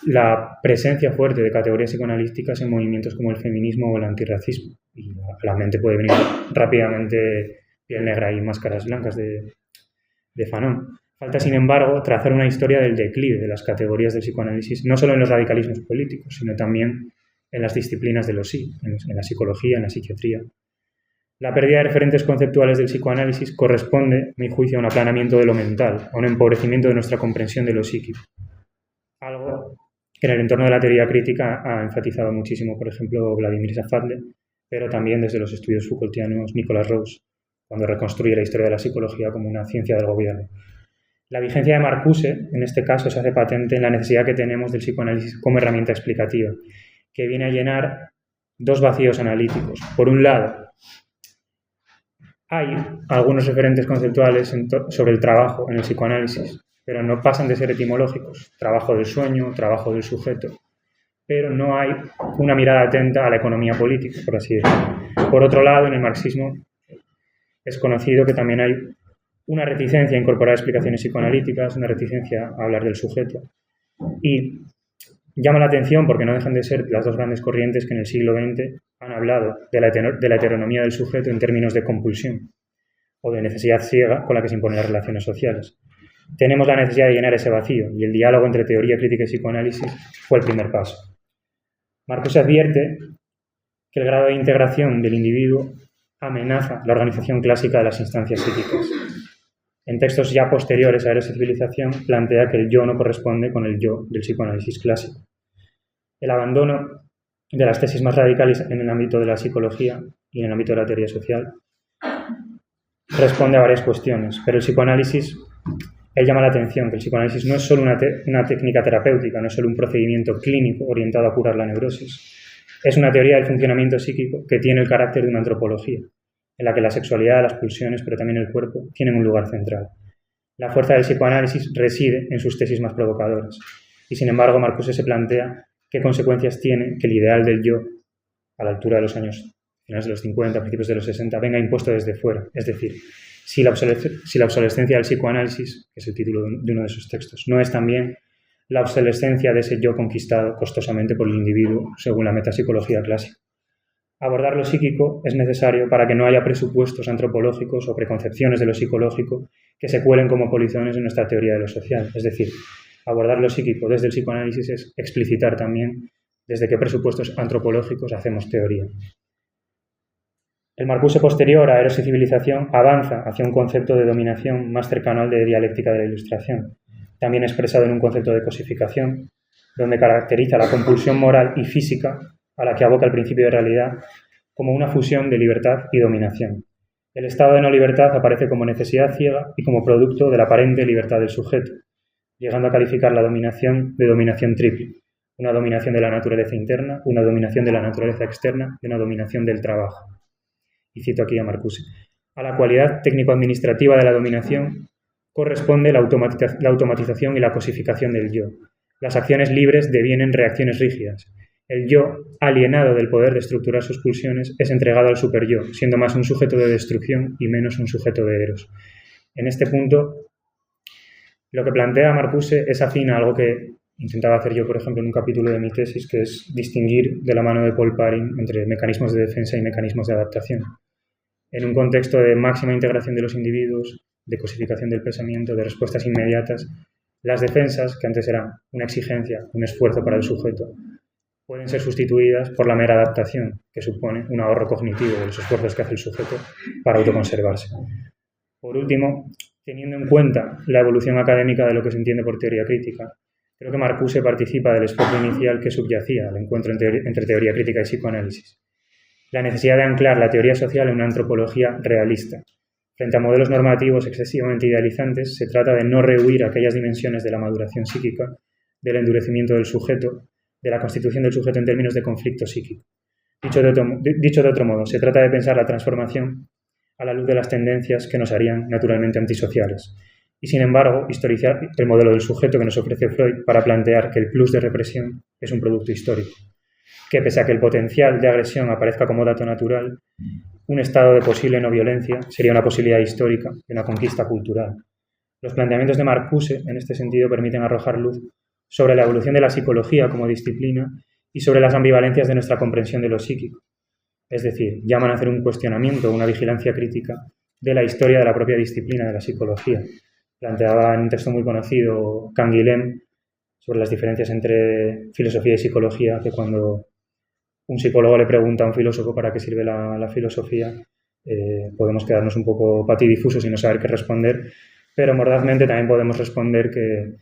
Speaker 3: la presencia fuerte de categorías psicoanalíticas en movimientos como el feminismo o el antirracismo. Y a la mente puede venir rápidamente Piel Negra y Máscaras Blancas de Fanon. Falta, sin embargo, trazar una historia del declive de las categorías del psicoanálisis, no solo en los radicalismos políticos, sino también en las disciplinas de los sí, en la psicología, en la psiquiatría. La pérdida de referentes conceptuales del psicoanálisis corresponde, a mi juicio, a un aplanamiento de lo mental, a un empobrecimiento de nuestra comprensión de lo psíquico. Algo que en el entorno de la teoría crítica ha enfatizado muchísimo, por ejemplo, Vladimir Zafadle, pero también desde los estudios Foucaultianos Nicolas Rose, cuando reconstruye la historia de la psicología como una ciencia del gobierno. La vigencia de Marcuse, en este caso, se hace patente en la necesidad que tenemos del psicoanálisis como herramienta explicativa, que viene a llenar dos vacíos analíticos. Por un lado, hay algunos referentes conceptuales sobre el trabajo en el psicoanálisis, pero no pasan de ser etimológicos. Trabajo del sueño, trabajo del sujeto. Pero no hay una mirada atenta a la economía política, por así decirlo. Por otro lado, en el marxismo es conocido que también hay una reticencia a incorporar explicaciones psicoanalíticas, una reticencia a hablar del sujeto. Y llama la atención porque no dejan de ser las dos grandes corrientes que en el siglo XX han hablado de la heteronomía del sujeto en términos de compulsión o de necesidad ciega con la que se imponen las relaciones sociales. Tenemos la necesidad de llenar ese vacío y el diálogo entre teoría crítica y psicoanálisis fue el primer paso. Marcuse advierte que el grado de integración del individuo amenaza la organización clásica de las instancias psíquicas. En textos ya posteriores a Eros y civilización, plantea que el yo no corresponde con el yo del psicoanálisis clásico. El abandono de las tesis más radicales en el ámbito de la psicología y en el ámbito de la teoría social responde a varias cuestiones, pero el psicoanálisis, él llama la atención que el psicoanálisis no es solo una técnica terapéutica, no es solo un procedimiento clínico orientado a curar la neurosis, es una teoría del funcionamiento psíquico que tiene el carácter de una antropología, en la que la sexualidad, las pulsiones, pero también el cuerpo, tienen un lugar central. La fuerza del psicoanálisis reside en sus tesis más provocadoras. Y, sin embargo, Marcuse se plantea qué consecuencias tiene que el ideal del yo, a la altura de los años finales de los 50, principios de los 60, venga impuesto desde fuera. Es decir, si la obsolescencia del psicoanálisis, que es el título de uno de sus textos, no es también la obsolescencia de ese yo conquistado costosamente por el individuo, según la metapsicología clásica. Abordar lo psíquico es necesario para que no haya presupuestos antropológicos o preconcepciones de lo psicológico que se cuelen como polizones en nuestra teoría de lo social. Es decir, abordar lo psíquico desde el psicoanálisis es explicitar también desde qué presupuestos antropológicos hacemos teoría. El Marcuse posterior a Eros y civilización avanza hacia un concepto de dominación más cercano al de dialéctica de la Ilustración, también expresado en un concepto de cosificación, donde caracteriza la compulsión moral y física a la que aboca el principio de realidad como una fusión de libertad y dominación. El estado de no libertad aparece como necesidad ciega y como producto de la aparente libertad del sujeto, llegando a calificar la dominación de dominación triple, una dominación de la naturaleza interna, una dominación de la naturaleza externa y una dominación del trabajo. Y cito aquí a Marcuse. A la cualidad técnico-administrativa de la dominación corresponde la automatización y la cosificación del yo. Las acciones libres devienen reacciones rígidas. El yo, alienado del poder de estructurar sus pulsiones, es entregado al superyo, siendo más un sujeto de destrucción y menos un sujeto de eros. En este punto, lo que plantea Marcuse es afín a algo que intentaba hacer yo, por ejemplo, en un capítulo de mi tesis, que es distinguir de la mano de Paul Parin entre mecanismos de defensa y mecanismos de adaptación. En un contexto de máxima integración de los individuos, de cosificación del pensamiento, de respuestas inmediatas, las defensas, que antes eran una exigencia, un esfuerzo para el sujeto, pueden ser sustituidas por la mera adaptación, que supone un ahorro cognitivo de los esfuerzos que hace el sujeto para autoconservarse. Por último, teniendo en cuenta la evolución académica de lo que se entiende por teoría crítica, creo que Marcuse participa del esfuerzo inicial que subyacía al encuentro entre teoría crítica y psicoanálisis. La necesidad de anclar la teoría social en una antropología realista. Frente a modelos normativos excesivamente idealizantes, se trata de no rehuir aquellas dimensiones de la maduración psíquica, del endurecimiento del sujeto, de la constitución del sujeto en términos de conflicto psíquico. Dicho de otro modo, se trata de pensar la transformación a la luz de las tendencias que nos harían naturalmente antisociales. Y, sin embargo, historizar el modelo del sujeto que nos ofrece Freud para plantear que el plus de represión es un producto histórico, que pese a que el potencial de agresión aparezca como dato natural, un estado de posible no violencia sería una posibilidad histórica de una conquista cultural. Los planteamientos de Marcuse, en este sentido, permiten arrojar luz sobre la evolución de la psicología como disciplina y sobre las ambivalencias de nuestra comprensión de lo psíquico. Es decir, llaman a hacer un cuestionamiento, una vigilancia crítica de la historia de la propia disciplina de la psicología. Planteaba en un texto muy conocido Canguilhem sobre las diferencias entre filosofía y psicología, que cuando un psicólogo le pregunta a un filósofo para qué sirve la filosofía, podemos quedarnos un poco patidifusos y no saber qué responder, pero mordazmente también podemos responder que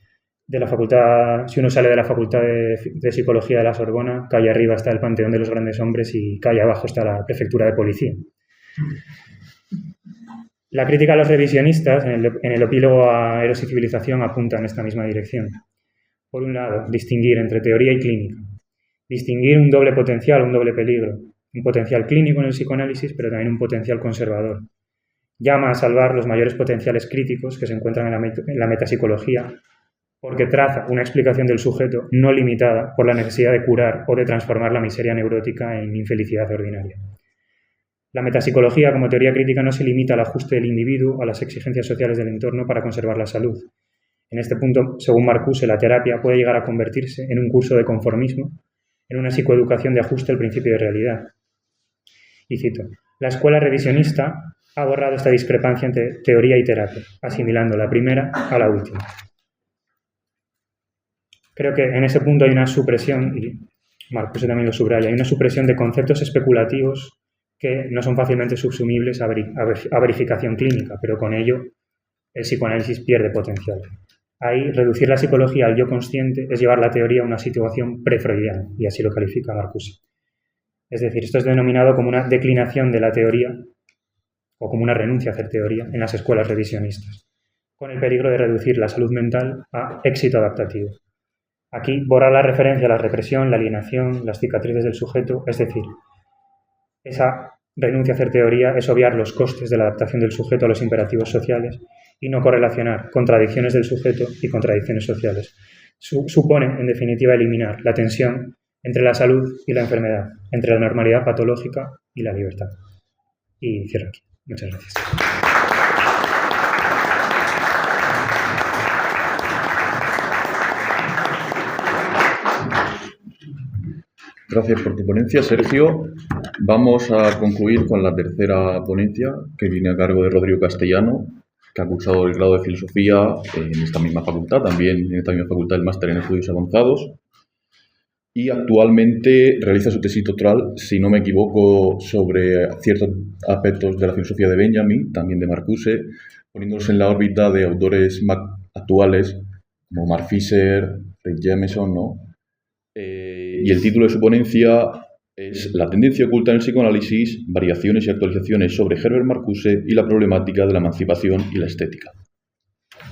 Speaker 3: de la facultad, si uno sale de la Facultad de Psicología de la Sorbona, calle arriba está el Panteón de los Grandes Hombres y calle abajo está la Prefectura de Policía. La crítica a los revisionistas, en el epílogo a Eros y Civilización, apunta en esta misma dirección. Por un lado, distinguir entre teoría y clínica. Distinguir un doble potencial, un doble peligro. Un potencial clínico en el psicoanálisis, pero también un potencial conservador. Llama a salvar los mayores potenciales críticos que se encuentran en la metapsicología, porque traza una explicación del sujeto no limitada por la necesidad de curar o de transformar la miseria neurótica en infelicidad ordinaria. La metapsicología, como teoría crítica, no se limita al ajuste del individuo a las exigencias sociales del entorno para conservar la salud. En este punto, según Marcuse, la terapia puede llegar a convertirse en un curso de conformismo, en una psicoeducación de ajuste al principio de realidad. Y cito, la escuela revisionista ha borrado esta discrepancia entre teoría y terapia, asimilando la primera a la última. Creo que en ese punto hay una supresión, y Marcuse también lo subraya, hay una supresión de conceptos especulativos que no son fácilmente subsumibles a verificación clínica, pero con ello el psicoanálisis pierde potencial. Ahí, reducir la psicología al yo consciente es llevar la teoría a una situación pre-freudiana, y así lo califica Marcuse. Es decir, esto es denominado como una declinación de la teoría o como una renuncia a hacer teoría en las escuelas revisionistas, con el peligro de reducir la salud mental a éxito adaptativo. Aquí, borrar la referencia a la represión, la alienación, las cicatrices del sujeto, es decir, esa renuncia a hacer teoría es obviar los costes de la adaptación del sujeto a los imperativos sociales y no correlacionar contradicciones del sujeto y contradicciones sociales. Supone, en definitiva, eliminar la tensión entre la salud y la enfermedad, entre la normalidad patológica y la libertad. Y cierro aquí. Muchas gracias.
Speaker 1: Gracias por tu ponencia, Sergio. Vamos a concluir con la tercera ponencia, que viene a cargo de Rodrigo Castellano, que ha cursado el grado de Filosofía en esta misma facultad, también en esta misma facultad el máster en Estudios Avanzados, y actualmente realiza su tesis doctoral, si no me equivoco, sobre ciertos aspectos de la filosofía de Benjamin, también de Marcuse, poniéndose en la órbita de autores más actuales, como Mark Fisher, Ray Jameson, ¿no? Y el título de su ponencia es La tendencia oculta en el psicoanálisis, variaciones y actualizaciones sobre Herbert Marcuse y la problemática de la emancipación y la estética.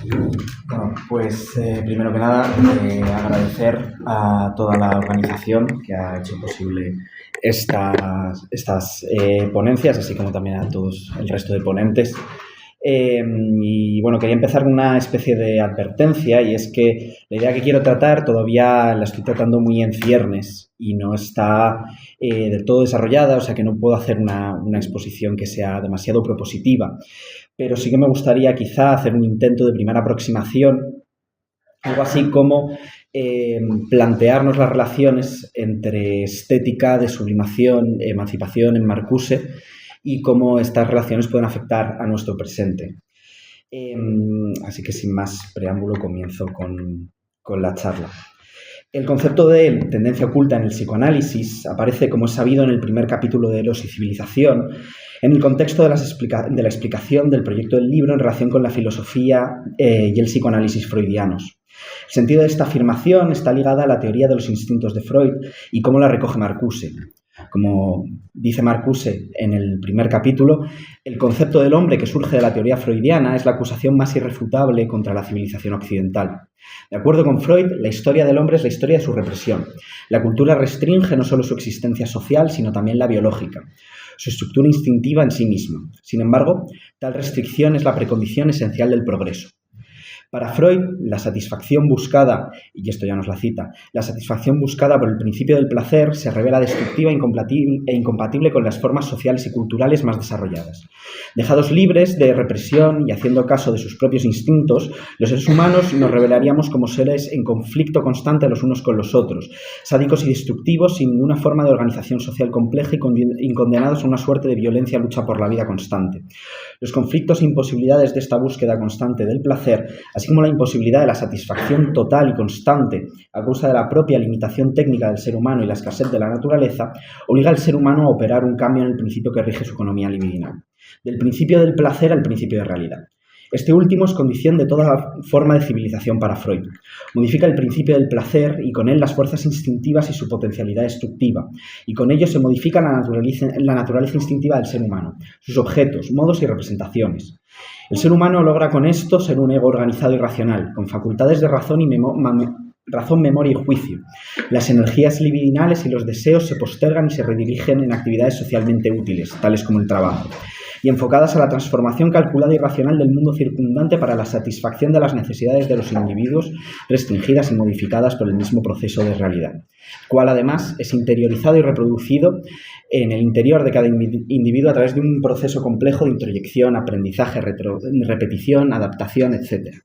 Speaker 4: Bueno, pues primero que nada agradecer a toda la organización que ha hecho posible estas ponencias, así como también a todos el resto de ponentes. Y bueno, quería empezar con una especie de advertencia, y es que la idea que quiero tratar todavía la estoy tratando muy en ciernes y no está del todo desarrollada, o sea que no puedo hacer una exposición que sea demasiado propositiva, pero sí que me gustaría quizá hacer un intento de primera aproximación, algo así como plantearnos las relaciones entre estética, de sublimación, emancipación en Marcuse, y cómo estas relaciones pueden afectar a nuestro presente. Así que sin más preámbulo comienzo con la charla. El concepto de tendencia oculta en el psicoanálisis aparece, como es sabido, en el primer capítulo de Eros y Civilización, en el contexto de la explicación del proyecto del libro en relación con la filosofía y el psicoanálisis freudianos. El sentido de esta afirmación está ligada a la teoría de los instintos de Freud y cómo la recoge Marcuse. Como dice Marcuse en el primer capítulo, el concepto del hombre que surge de la teoría freudiana es la acusación más irrefutable contra la civilización occidental. De acuerdo con Freud, la historia del hombre es la historia de su represión. La cultura restringe no solo su existencia social, sino también la biológica, su estructura instintiva en sí misma. Sin embargo, tal restricción es la precondición esencial del progreso. Para Freud, la satisfacción buscada, y esto ya nos la cita, la satisfacción buscada por el principio del placer se revela destructiva e incompatible con las formas sociales y culturales más desarrolladas. Dejados libres de represión y haciendo caso de sus propios instintos, los seres humanos nos revelaríamos como seres en conflicto constante los unos con los otros, sádicos y destructivos, sin ninguna forma de organización social compleja y condenados a una suerte de violencia lucha por la vida constante. Los conflictos e imposibilidades de esta búsqueda constante del placer, así como la imposibilidad de la satisfacción total y constante a causa de la propia limitación técnica del ser humano y la escasez de la naturaleza, obliga al ser humano a operar un cambio en el principio que rige su economía libidinal, del principio del placer al principio de realidad. Este último es condición de toda forma de civilización para Freud. Modifica el principio del placer y con él las fuerzas instintivas y su potencialidad destructiva, y con ello se modifica la naturaleza instintiva del ser humano, sus objetos, modos y representaciones. El ser humano logra con esto ser un ego organizado y racional, con facultades de razón, memoria y juicio. Las energías libidinales y los deseos se postergan y se redirigen en actividades socialmente útiles, tales como el trabajo, y enfocadas a la transformación calculada y racional del mundo circundante para la satisfacción de las necesidades de los individuos, restringidas y modificadas por el mismo proceso de realidad, cual además es interiorizado y reproducido en el interior de cada individuo a través de un proceso complejo de introyección, aprendizaje, repetición, adaptación, etc.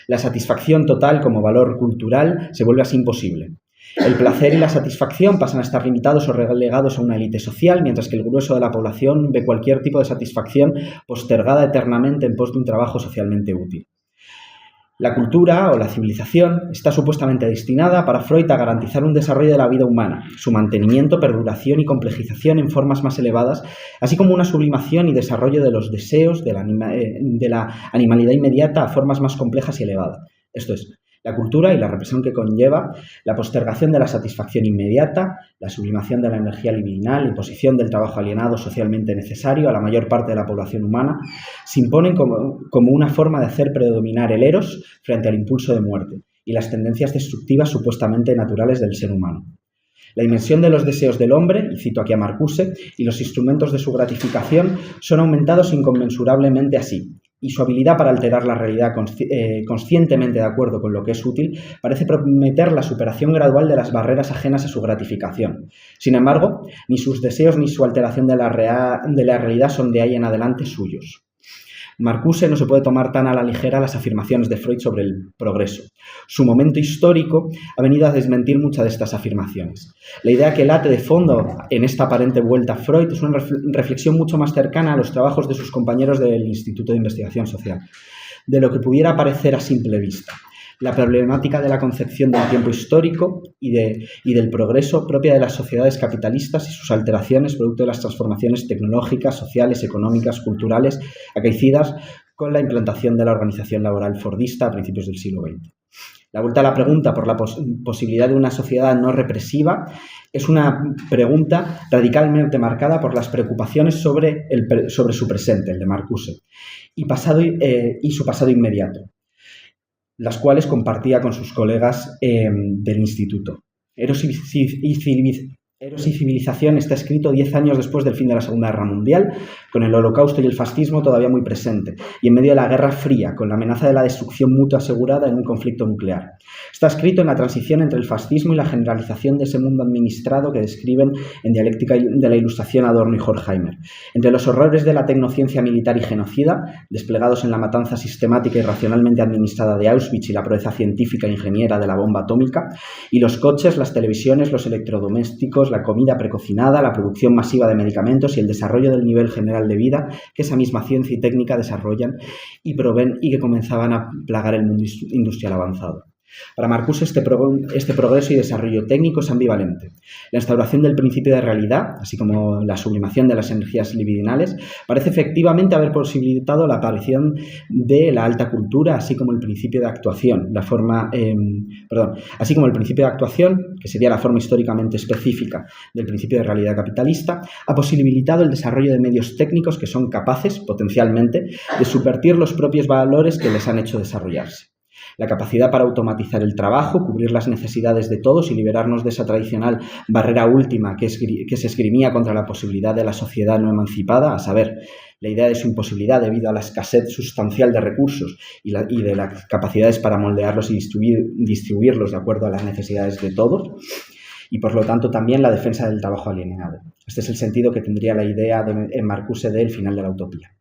Speaker 4: La satisfacción total como valor cultural se vuelve así imposible. El placer y la satisfacción pasan a estar limitados o relegados a una élite social, mientras que el grueso de la población ve cualquier tipo de satisfacción postergada eternamente en pos de un trabajo socialmente útil. La cultura o la civilización está supuestamente destinada para Freud a garantizar un desarrollo de la vida humana, su mantenimiento, perduración y complejización en formas más elevadas, así como una sublimación y desarrollo de los deseos de la animalidad inmediata a formas más complejas y elevadas. Esto es, la cultura y la represión que conlleva, la postergación de la satisfacción inmediata, la sublimación de la energía libidinal, la imposición del trabajo alienado socialmente necesario a la mayor parte de la población humana, se imponen como una forma de hacer predominar el eros frente al impulso de muerte y las tendencias destructivas supuestamente naturales del ser humano. La dimensión de los deseos del hombre, y cito aquí a Marcuse, y los instrumentos de su gratificación son aumentados inconmensurablemente así, y su habilidad para alterar la realidad conscientemente de acuerdo con lo que es útil parece prometer la superación gradual de las barreras ajenas a su gratificación. Sin embargo, ni sus deseos ni su alteración de la realidad son de ahí en adelante suyos. Marcuse no se puede tomar tan a la ligera las afirmaciones de Freud sobre el progreso. Su momento histórico ha venido a desmentir muchas de estas afirmaciones. La idea que late de fondo en esta aparente vuelta a Freud es una reflexión mucho más cercana a los trabajos de sus compañeros del Instituto de Investigación Social, de lo que pudiera parecer a simple vista. La problemática de la concepción del tiempo histórico y del progreso propia de las sociedades capitalistas y sus alteraciones producto de las transformaciones tecnológicas, sociales, económicas, culturales acaecidas con la implantación de la organización laboral fordista a principios del siglo XX. La vuelta a la pregunta por la posibilidad de una sociedad no represiva es una pregunta radicalmente marcada por las preocupaciones sobre su presente, el de Marcuse, y su pasado inmediato. las cuales compartía con sus colegas del instituto. Eros y civilización está escrito 10 años después del fin de la Segunda Guerra Mundial, con el Holocausto y el fascismo todavía muy presente, y en medio de la Guerra Fría, con la amenaza de la destrucción mutua asegurada en un conflicto nuclear. Está escrito en la transición entre el fascismo y la generalización de ese mundo administrado que describen en Dialéctica de la Ilustración Adorno y Horkheimer. Entre los horrores de la tecnociencia militar y genocida, desplegados en la matanza sistemática y racionalmente administrada de Auschwitz y la proeza científica e ingeniera de la bomba atómica, y los coches, las televisiones, los electrodomésticos, la comida precocinada, la producción masiva de medicamentos y el desarrollo del nivel general de vida que esa misma ciencia y técnica desarrollan y proveen y que comenzaban a plagar el mundo industrial avanzado. Para Marcuse, este progreso y desarrollo técnico es ambivalente. La instauración del principio de realidad, así como la sublimación de las energías libidinales, parece efectivamente haber posibilitado la aparición de la alta cultura, así como el principio de actuación, que sería la forma históricamente específica del principio de realidad capitalista, ha posibilitado el desarrollo de medios técnicos que son capaces, potencialmente, de subvertir los propios valores que les han hecho desarrollarse. La capacidad para automatizar el trabajo, cubrir las necesidades de todos y liberarnos de esa tradicional barrera última que se esgrimía contra la posibilidad de la sociedad no emancipada, a saber, la idea de su imposibilidad debido a la escasez sustancial de recursos y de las capacidades para moldearlos y distribuirlos de acuerdo a las necesidades de todos, y por lo tanto también la defensa del trabajo alienado. Este es el sentido que tendría la idea en Marcuse del final de la utopía.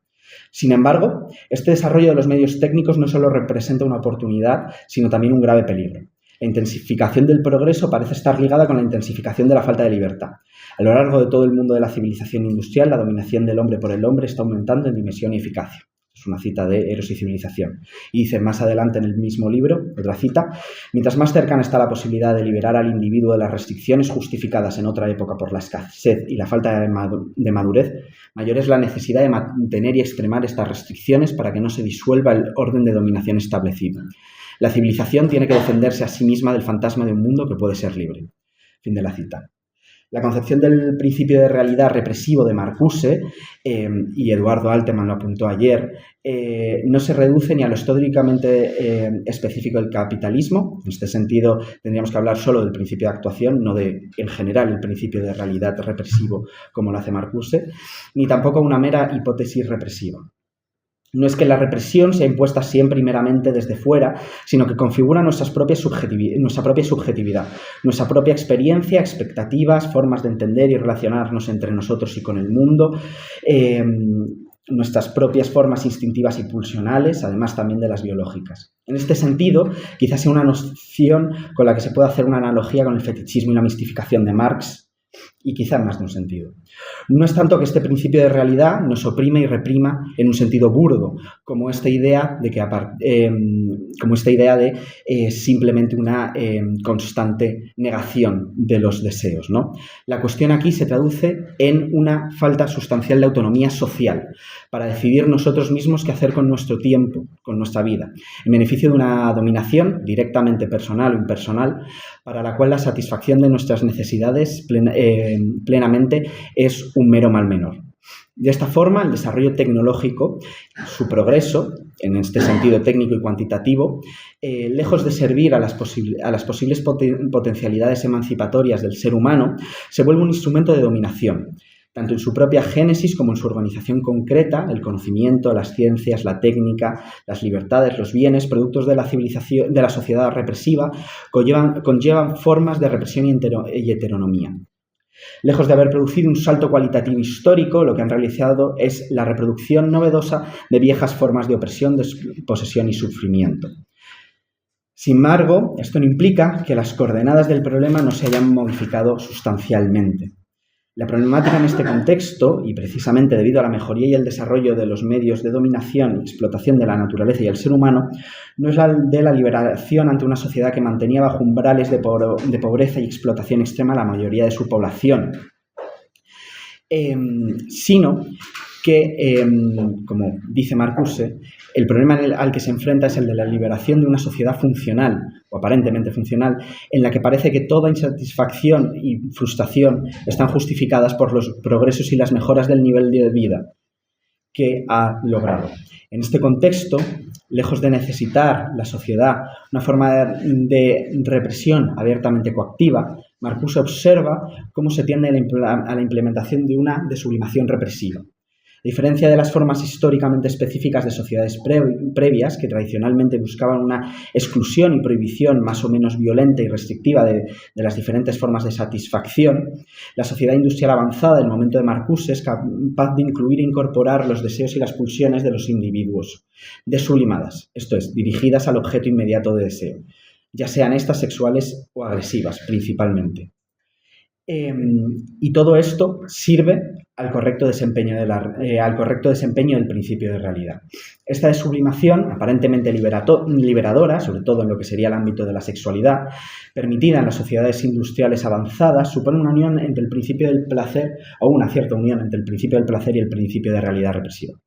Speaker 4: Sin embargo, este desarrollo de los medios técnicos no solo representa una oportunidad, sino también un grave peligro. La intensificación del progreso parece estar ligada con la intensificación de la falta de libertad. A lo largo de todo el mundo de la civilización industrial, la dominación del hombre por el hombre está aumentando en dimensión y eficacia. Es una cita de Eros y civilización. Y dice más adelante en el mismo libro, otra cita, mientras más cercana está la posibilidad de liberar al individuo de las restricciones justificadas en otra época por la escasez y la falta de madurez, mayor es la necesidad de mantener y extremar estas restricciones para que no se disuelva el orden de dominación establecido. La civilización tiene que defenderse a sí misma del fantasma de un mundo que puede ser libre. Fin de la cita. La concepción del principio de realidad represivo de Marcuse, y Eduardo Altman lo apuntó ayer, no se reduce ni a lo históricamente específico del capitalismo. En este sentido, tendríamos que hablar solo del principio de actuación, no de, en general, el principio de realidad represivo como lo hace Marcuse, ni tampoco una mera hipótesis represiva. No es que la represión sea impuesta siempre y meramente desde fuera, sino que configura nuestra propia subjetividad, nuestra propia experiencia, expectativas, formas de entender y relacionarnos entre nosotros y con el mundo, nuestras propias formas instintivas y pulsionales, además también de las biológicas. En este sentido, quizás sea una noción con la que se puede hacer una analogía con el fetichismo y la mistificación de Marx, y quizá en más de un sentido. No es tanto que este principio de realidad nos oprime y reprima en un sentido burdo, como esta idea de simplemente una constante negación de los deseos, ¿no? La cuestión aquí se traduce en una falta sustancial de autonomía social para decidir nosotros mismos qué hacer con nuestro tiempo, con nuestra vida, en beneficio de una dominación directamente personal o impersonal, para la cual la satisfacción de nuestras necesidades plenamente es un mero mal menor. De esta forma, el desarrollo tecnológico, su progreso, en este sentido técnico y cuantitativo, lejos de servir a las posibles potencialidades emancipatorias del ser humano, se vuelve un instrumento de dominación, tanto en su propia génesis como en su organización concreta, el conocimiento, las ciencias, la técnica, las libertades, los bienes, productos de la civilización, de la sociedad represiva, conllevan formas de represión y heteronomía. Lejos de haber producido un salto cualitativo histórico, lo que han realizado es la reproducción novedosa de viejas formas de opresión, posesión y sufrimiento. Sin embargo, esto no implica que las coordenadas del problema no se hayan modificado sustancialmente. La problemática en este contexto, y precisamente debido a la mejoría y el desarrollo de los medios de dominación y explotación de la naturaleza y el ser humano, no es la de la liberación ante una sociedad que mantenía bajo umbrales de pobreza y explotación extrema a la mayoría de su población, sino que, como dice Marcuse, el problema al que se enfrenta es el de la liberación de una sociedad funcional, o aparentemente funcional, en la que parece que toda insatisfacción y frustración están justificadas por los progresos y las mejoras del nivel de vida que ha logrado. En este contexto, lejos de necesitar la sociedad una forma de represión abiertamente coactiva, Marcuse observa cómo se tiende a la implementación de una desublimación represiva. A diferencia de las formas históricamente específicas de sociedades previas que tradicionalmente buscaban una exclusión y prohibición más o menos violenta y restrictiva de las diferentes formas de satisfacción, la sociedad industrial avanzada del momento de Marcuse es capaz de incluir e incorporar los deseos y las pulsiones de los individuos, desublimadas, esto es, dirigidas al objeto inmediato de deseo, ya sean estas sexuales o agresivas principalmente. Y todo esto sirve al correcto desempeño del principio de realidad. Esta desublimación, aparentemente liberadora, sobre todo en lo que sería el ámbito de la sexualidad, permitida en las sociedades industriales avanzadas, supone una unión entre el principio del placer, o una cierta unión entre el principio del placer y el principio de realidad represiva.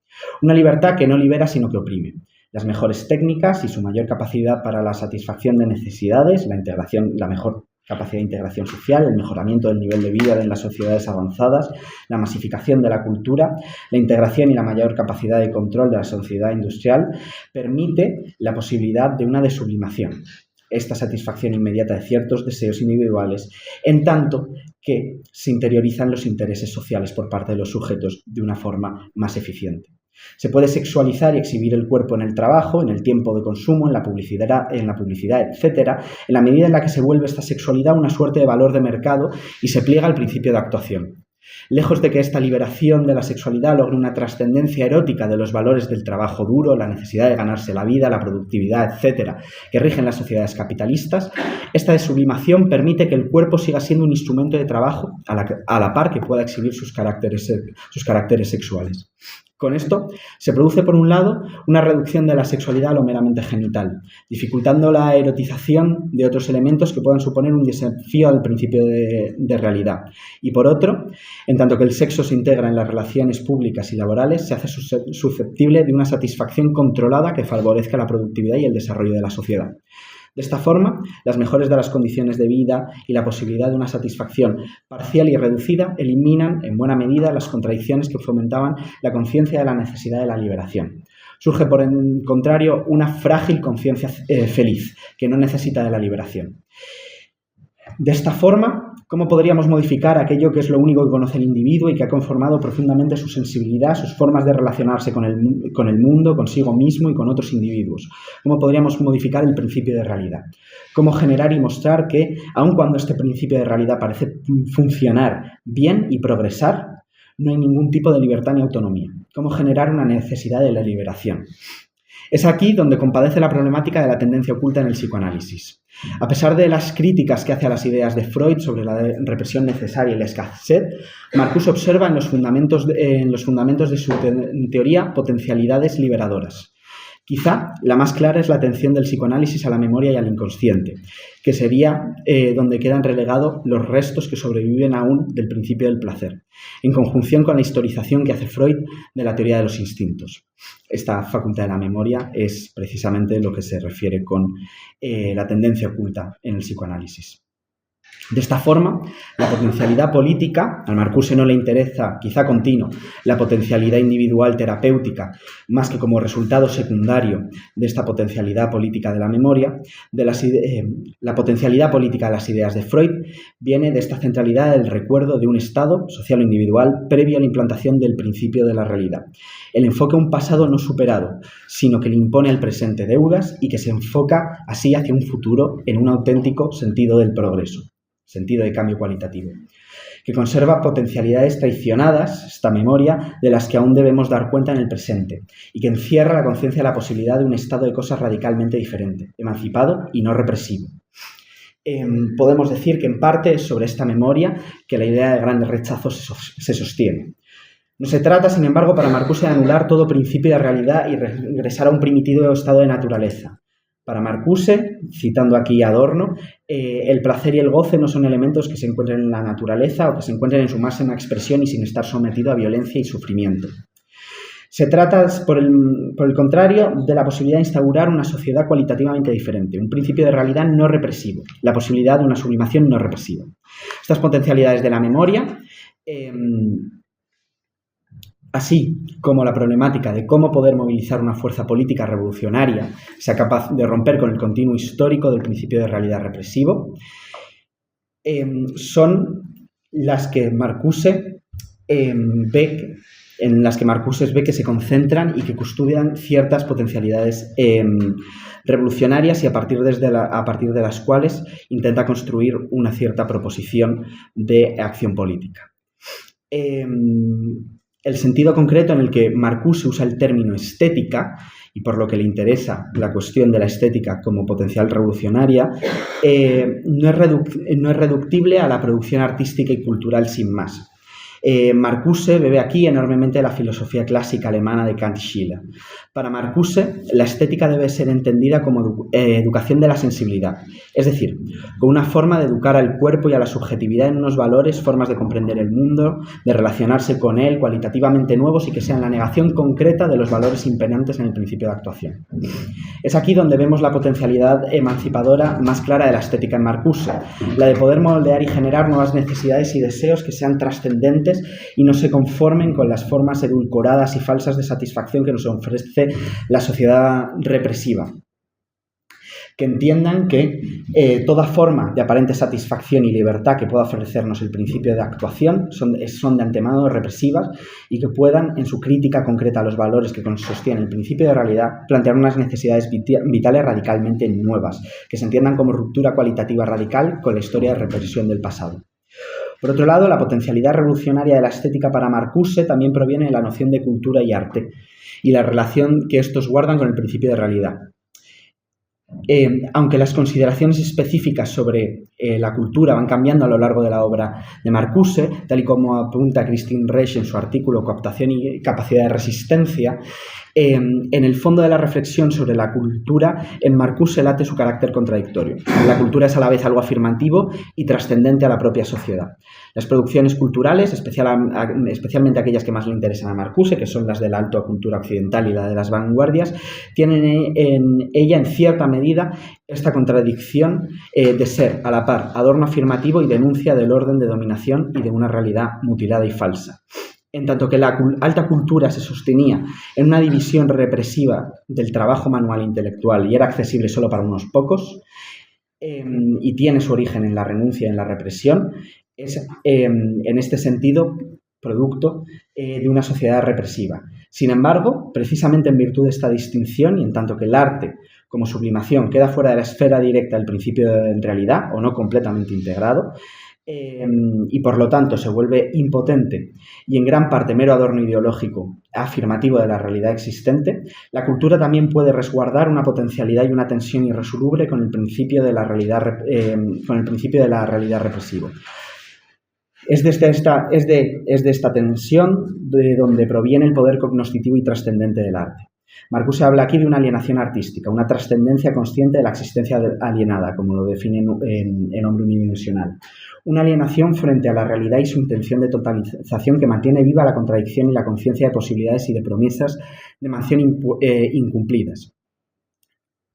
Speaker 4: Una libertad que no libera, sino que oprime. Las mejores técnicas y su mayor capacidad para la satisfacción de necesidades, la mejor capacidad de integración social, el mejoramiento del nivel de vida en las sociedades avanzadas, la masificación de la cultura, la integración y la mayor capacidad de control de la sociedad industrial, permite la posibilidad de una desublimación, esta satisfacción inmediata de ciertos deseos individuales, en tanto que se interiorizan los intereses sociales por parte de los sujetos de una forma más eficiente. Se puede sexualizar y exhibir el cuerpo en el trabajo, en el tiempo de consumo, en la publicidad, etc., en la medida en la que se vuelve esta sexualidad una suerte de valor de mercado y se pliega al principio de actuación. Lejos de que esta liberación de la sexualidad logre una trascendencia erótica de los valores del trabajo duro, la necesidad de ganarse la vida, la productividad, etc., que rigen las sociedades capitalistas, esta desublimación permite que el cuerpo siga siendo un instrumento de trabajo a la par que pueda exhibir sus caracteres sexuales. Con esto se produce, por un lado, una reducción de la sexualidad a lo meramente genital, dificultando la erotización de otros elementos que puedan suponer un desafío al principio de realidad. Y por otro, en tanto que el sexo se integra en las relaciones públicas y laborales, se hace susceptible de una satisfacción controlada que favorezca la productividad y el desarrollo de la sociedad. De esta forma, las mejores de las condiciones de vida y la posibilidad de una satisfacción parcial y reducida eliminan, en buena medida, las contradicciones que fomentaban la conciencia de la necesidad de la liberación. Surge, por el contrario, una frágil conciencia feliz, que no necesita de la liberación. De esta forma, ¿cómo podríamos modificar aquello que es lo único que conoce el individuo y que ha conformado profundamente su sensibilidad, sus formas de relacionarse con el mundo, consigo mismo y con otros individuos? ¿Cómo podríamos modificar el principio de realidad? ¿Cómo generar y mostrar que, aun cuando este principio de realidad parece funcionar bien y progresar, no hay ningún tipo de libertad ni autonomía? ¿Cómo generar una necesidad de la liberación? Es aquí donde compadece la problemática de la tendencia oculta en el psicoanálisis. A pesar de las críticas que hace a las ideas de Freud sobre la represión necesaria y la escasez, Marcuse observa en los fundamentos de su teoría potencialidades liberadoras. Quizá la más clara es la atención del psicoanálisis a la memoria y al inconsciente, que sería donde quedan relegados los restos que sobreviven aún del principio del placer, en conjunción con la historización que hace Freud de la teoría de los instintos. Esta facultad de la memoria es precisamente lo que se refiere con la tendencia oculta en el psicoanálisis. De esta forma, la potencialidad política, al Marcuse no le interesa, quizá continuo, la potencialidad individual terapéutica, más que como resultado secundario de esta potencialidad política de la memoria, la potencialidad política de las ideas de Freud viene de esta centralidad del recuerdo de un estado social o individual previo a la implantación del principio de la realidad. El enfoque a un pasado no superado, sino que le impone al presente deudas y que se enfoca así hacia un futuro en un auténtico sentido del progreso. Sentido de cambio cualitativo, que conserva potencialidades traicionadas, esta memoria, de las que aún debemos dar cuenta en el presente, y que encierra la conciencia de la posibilidad de un estado de cosas radicalmente diferente, emancipado y no represivo. Podemos decir que en parte es sobre esta memoria que la idea de grandes rechazos se sostiene. No se trata, sin embargo, para Marcuse de anular todo principio de realidad y regresar a un primitivo estado de naturaleza. Para Marcuse, citando aquí a Adorno, el placer y el goce no son elementos que se encuentren en la naturaleza o que se encuentren en su máxima expresión y sin estar sometido a violencia y sufrimiento. Se trata, por el contrario, de la posibilidad de instaurar una sociedad cualitativamente diferente, un principio de realidad no represivo, la posibilidad de una sublimación no represiva. Estas potencialidades de la memoria así como la problemática de cómo poder movilizar una fuerza política revolucionaria sea capaz de romper con el continuo histórico del principio de realidad represivo, son las que Marcuse ve que se concentran y que custodian ciertas potencialidades revolucionarias y a partir de las cuales intenta construir una cierta proposición de acción política. El sentido concreto en el que Marcuse usa el término estética, y por lo que le interesa la cuestión de la estética como potencial revolucionaria, no es reductible a la producción artística y cultural sin más. Marcuse bebe aquí enormemente la filosofía clásica alemana de Kant y Schiller. Para Marcuse, la estética debe ser entendida como educación de la sensibilidad, es decir, como una forma de educar al cuerpo y a la subjetividad en unos valores, formas de comprender el mundo, de relacionarse con él, cualitativamente nuevos y que sean la negación concreta de los valores imperantes en el principio de actuación. Es aquí donde vemos la potencialidad emancipadora más clara de la estética en Marcuse, la de poder moldear y generar nuevas necesidades y deseos que sean trascendentes y no se conformen con las formas edulcoradas y falsas de satisfacción que nos ofrece la sociedad represiva. Que entiendan que toda forma de aparente satisfacción y libertad que pueda ofrecernos el principio de actuación son de antemano represivas y que puedan, en su crítica concreta a los valores que sostienen el principio de realidad, plantear unas necesidades vitales radicalmente nuevas, que se entiendan como ruptura cualitativa radical con la historia de represión del pasado. Por otro lado, la potencialidad revolucionaria de la estética para Marcuse también proviene de la noción de cultura y arte y la relación que estos guardan con el principio de realidad. Aunque las consideraciones específicas sobre la cultura van cambiando a lo largo de la obra de Marcuse, tal y como apunta Christine Resch en su artículo Cooptación y capacidad de resistencia, en el fondo de la reflexión sobre la cultura, en Marcuse late su carácter contradictorio. La cultura es a la vez algo afirmativo y trascendente a la propia sociedad. Las producciones culturales, especialmente aquellas que más le interesan a Marcuse, que son las de la alta cultura occidental y la de las vanguardias, tienen en ella, en cierta medida, esta contradicción de ser, a la par, adorno afirmativo y denuncia del orden de dominación y de una realidad mutilada y falsa. En tanto que la alta cultura se sostenía en una división represiva del trabajo manual e intelectual y era accesible solo para unos pocos, y tiene su origen en la renuncia y en la represión, es en este sentido producto de una sociedad represiva. Sin embargo, precisamente en virtud de esta distinción y en tanto que el arte como sublimación queda fuera de la esfera directa del principio de realidad o no completamente integrado, y por lo tanto se vuelve impotente y en gran parte mero adorno ideológico afirmativo de la realidad existente, la cultura también puede resguardar una potencialidad y una tensión irresoluble con el principio de la realidad, represivo. Es de esta tensión de donde proviene el poder cognoscitivo y trascendente del arte. Marcuse habla aquí de una alienación artística, una trascendencia consciente de la existencia alienada, como lo define en Hombre Unidimensional. Una alienación frente a la realidad y su intención de totalización que mantiene viva la contradicción y la conciencia de posibilidades y de promesas de mansión incumplidas,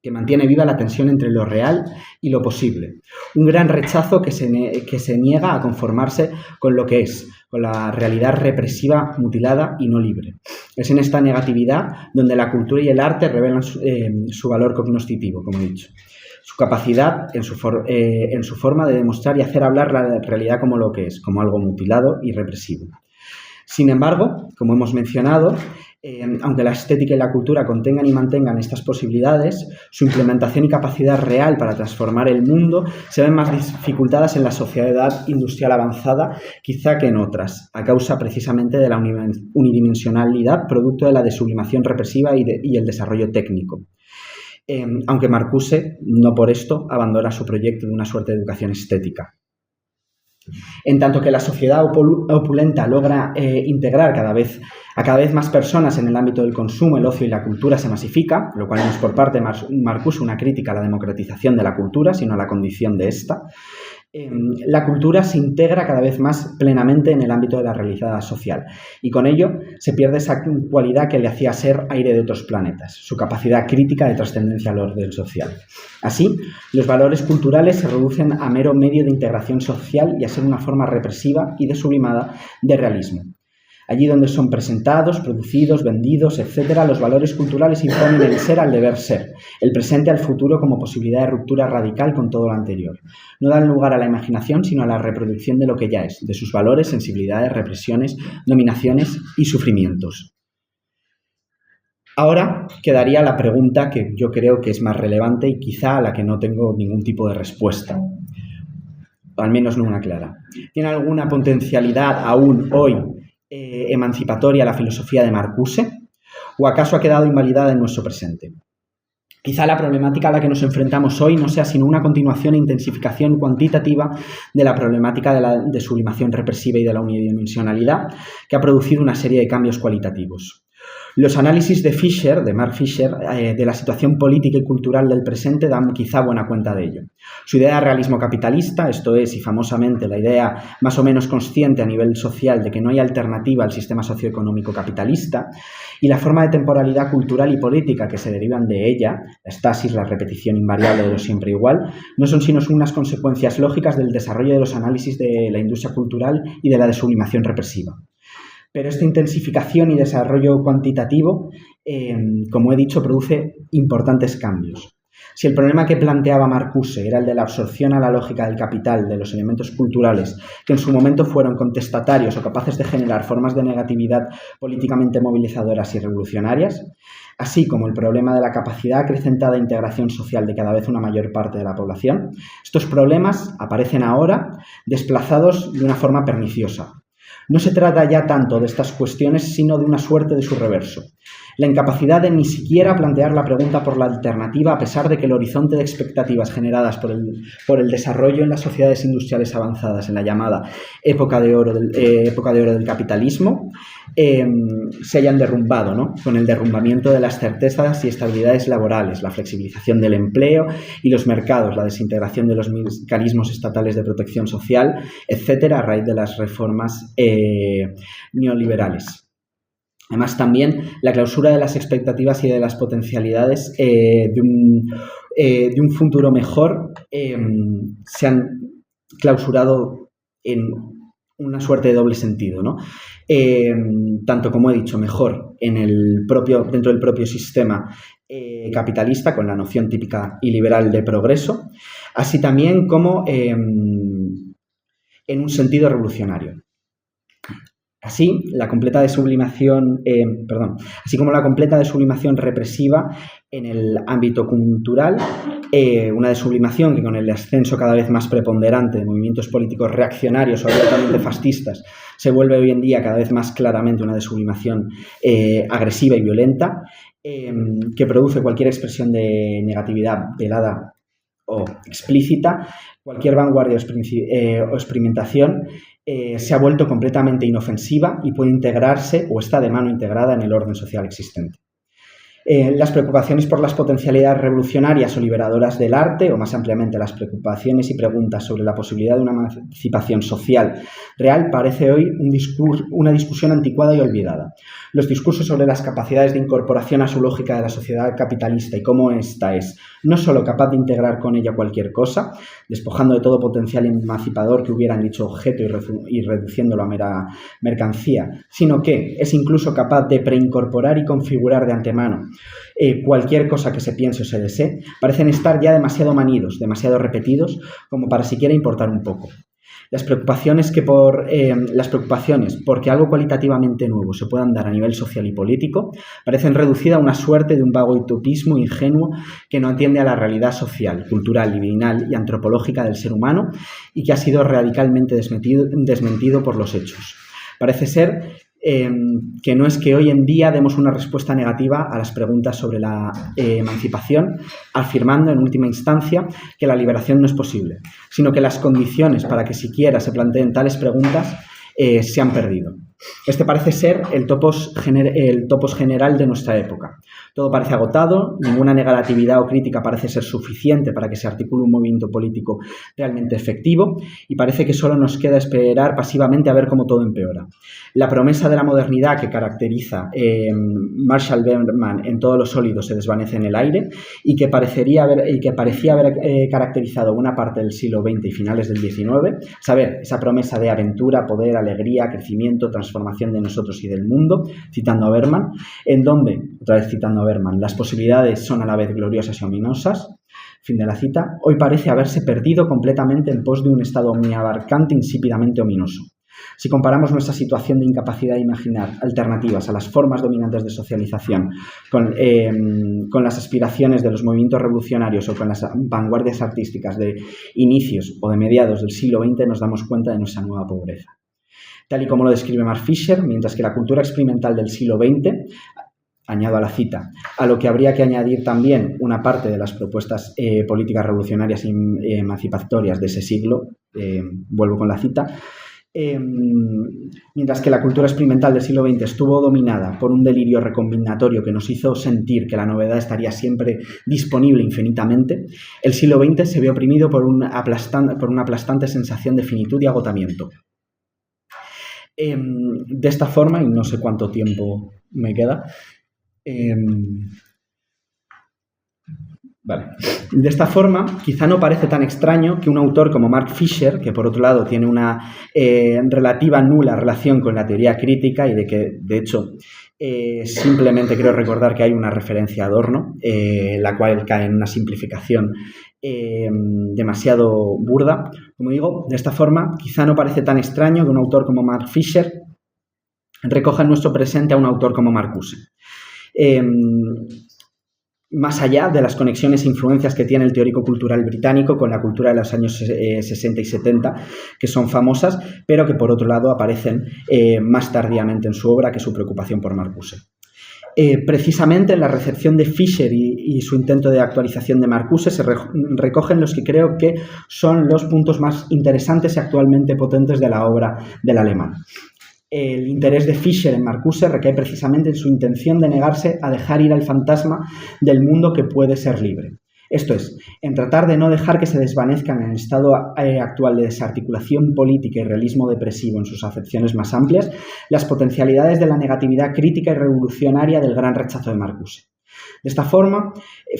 Speaker 4: que mantiene viva la tensión entre lo real y lo posible. Un gran rechazo que se niega a conformarse con lo que es, con la realidad represiva, mutilada y no libre. Es en esta negatividad donde la cultura y el arte revelan su valor cognoscitivo, como he dicho. Su capacidad en su forma de demostrar y hacer hablar la realidad como lo que es, como algo mutilado y represivo. Sin embargo, como hemos mencionado, aunque la estética y la cultura contengan y mantengan estas posibilidades, su implementación y capacidad real para transformar el mundo se ven más dificultadas en la sociedad industrial avanzada, quizá que en otras, a causa precisamente de la unidimensionalidad, producto de la desublimación represiva y el desarrollo técnico. Aunque Marcuse, no por esto, abandona su proyecto de una suerte de educación estética. En tanto que la sociedad opulenta logra integrar a cada vez más personas en el ámbito del consumo, el ocio y la cultura se masifica, lo cual no es por parte de Marcuse una crítica a la democratización de la cultura, sino a la condición de esta. La cultura se integra cada vez más plenamente en el ámbito de la realidad social y con ello se pierde esa cualidad que le hacía ser aire de otros planetas, su capacidad crítica de trascendencia al orden social. Así, los valores culturales se reducen a mero medio de integración social y a ser una forma represiva y desublimada de realismo. Allí donde son presentados, producidos, vendidos, etc., los valores culturales imponen el ser al deber ser, el presente al futuro como posibilidad de ruptura radical con todo lo anterior. No dan lugar a la imaginación, sino a la reproducción de lo que ya es, de sus valores, sensibilidades, represiones, dominaciones y sufrimientos. Ahora quedaría la pregunta que yo creo que es más relevante y quizá a la que no tengo ningún tipo de respuesta, o al menos no una clara. ¿Tiene alguna potencialidad aún hoy emancipatoria la filosofía de Marcuse? ¿O acaso ha quedado invalidada en nuestro presente? Quizá la problemática a la que nos enfrentamos hoy no sea sino una continuación e intensificación cuantitativa de la problemática de la desublimación represiva y de la unidimensionalidad, que ha producido una serie de cambios cualitativos. Los análisis de Mark Fisher, de la situación política y cultural del presente dan quizá buena cuenta de ello. Su idea de realismo capitalista, esto es, y famosamente la idea más o menos consciente a nivel social de que no hay alternativa al sistema socioeconómico capitalista, y la forma de temporalidad cultural y política que se derivan de ella, la estasis, la repetición invariable de lo siempre igual, no son sino unas consecuencias lógicas del desarrollo de los análisis de la industria cultural y de la desublimación represiva. Pero esta intensificación y desarrollo cuantitativo, como he dicho, produce importantes cambios. Si el problema que planteaba Marcuse era el de la absorción a la lógica del capital de los elementos culturales que en su momento fueron contestatarios o capaces de generar formas de negatividad políticamente movilizadoras y revolucionarias, así como el problema de la capacidad acrecentada de integración social de cada vez una mayor parte de la población, estos problemas aparecen ahora desplazados de una forma perniciosa. No se trata ya tanto de estas cuestiones, sino de una suerte de su reverso. La incapacidad de ni siquiera plantear la pregunta por la alternativa, a pesar de que el horizonte de expectativas generadas por el desarrollo en las sociedades industriales avanzadas, en la llamada época de oro del capitalismo, se hayan derrumbado, ¿no? Con el derrumbamiento de las certezas y estabilidades laborales, la flexibilización del empleo y los mercados, la desintegración de los mecanismos estatales de protección social, etcétera, a raíz de las reformas neoliberales. Además, también la clausura de las expectativas y de las potencialidades de un futuro mejor se han clausurado en una suerte de doble sentido, ¿no? Tanto, como he dicho, mejor dentro del propio sistema capitalista, con la noción típica y liberal de progreso, así también como en un sentido revolucionario. Así como la completa desublimación represiva en el ámbito cultural, una desublimación que con el ascenso cada vez más preponderante de movimientos políticos reaccionarios o abiertamente fascistas se vuelve hoy en día cada vez más claramente una desublimación agresiva y violenta, que produce cualquier expresión de negatividad velada o explícita, cualquier vanguardia o experimentación se ha vuelto completamente inofensiva y puede integrarse o está de mano integrada en el orden social existente. Las preocupaciones por las potencialidades revolucionarias o liberadoras del arte, o más ampliamente las preocupaciones y preguntas sobre la posibilidad de una emancipación social real, parece hoy una discusión anticuada y olvidada. Los discursos sobre las capacidades de incorporación a su lógica de la sociedad capitalista y cómo ésta es no solo capaz de integrar con ella cualquier cosa, despojando de todo potencial emancipador que hubieran dicho objeto y reduciéndolo a mera mercancía, sino que es incluso capaz de preincorporar y configurar de antemano cualquier cosa que se piense o se desee, parecen estar ya demasiado manidos, demasiado repetidos, como para siquiera importar un poco. Las preocupaciones porque algo cualitativamente nuevo se puedan dar a nivel social y político parecen reducidas a una suerte de un vago utopismo ingenuo que no atiende a la realidad social, cultural, libidinal y antropológica del ser humano y que ha sido radicalmente desmentido por los hechos. Parece ser que no es que hoy en día demos una respuesta negativa a las preguntas sobre la emancipación, afirmando en última instancia que la liberación no es posible, sino que las condiciones para que siquiera se planteen tales preguntas se han perdido. Este parece ser el topos general de nuestra época. Todo parece agotado, ninguna negatividad o crítica parece ser suficiente para que se articule un movimiento político realmente efectivo y parece que solo nos queda esperar pasivamente a ver cómo todo empeora. La promesa de la modernidad que caracteriza Marshall Berman en Todo lo sólido se desvanece en el aire y que parecía haber caracterizado buena parte del siglo XX y finales del XIX, saber, esa promesa de aventura, poder, alegría, crecimiento, transformación transformación de nosotros y del mundo, citando a Berman, en donde, otra vez citando a Berman, las posibilidades son a la vez gloriosas y ominosas, fin de la cita, hoy parece haberse perdido completamente en pos de un estado omniabarcante insípidamente ominoso. Si comparamos nuestra situación de incapacidad de imaginar alternativas a las formas dominantes de socialización con las aspiraciones de los movimientos revolucionarios o con las vanguardias artísticas de inicios o de mediados del siglo XX, nos damos cuenta de nuestra nueva pobreza. Tal y como lo describe Mark Fisher, mientras que la cultura experimental del siglo XX, añado a la cita, a lo que habría que añadir también una parte de las propuestas políticas revolucionarias y emancipatorias de ese siglo, vuelvo con la cita, mientras que la cultura experimental del siglo XX estuvo dominada por un delirio recombinatorio que nos hizo sentir que la novedad estaría siempre disponible infinitamente, el siglo XX se ve oprimido por una aplastante sensación de finitud y agotamiento. De esta forma, y no sé cuánto tiempo me queda, vale. De esta forma, quizá no parece tan extraño que un autor como Mark Fisher, que por otro lado tiene una relativa nula relación con la teoría crítica y de que, de hecho, simplemente quiero recordar que hay una referencia a Adorno, la cual cae en una simplificación demasiado burda. Como digo, de esta forma, quizá no parece tan extraño que un autor como Mark Fisher recoja en nuestro presente a un autor como Marcuse. Más allá de las conexiones e influencias que tiene el teórico cultural británico con la cultura de los años 60 y 70, que son famosas, pero que por otro lado aparecen más tardíamente en su obra que su preocupación por Marcuse. Precisamente en la recepción de Fisher y su intento de actualización de Marcuse se recogen los que creo que son los puntos más interesantes y actualmente potentes de la obra del alemán. El interés de Fisher en Marcuse recae precisamente en su intención de negarse a dejar ir al fantasma del mundo que puede ser libre. Esto es, en tratar de no dejar que se desvanezcan en el estado actual de desarticulación política y realismo depresivo en sus acepciones más amplias, las potencialidades de la negatividad crítica y revolucionaria del gran rechazo de Marcuse. De esta forma,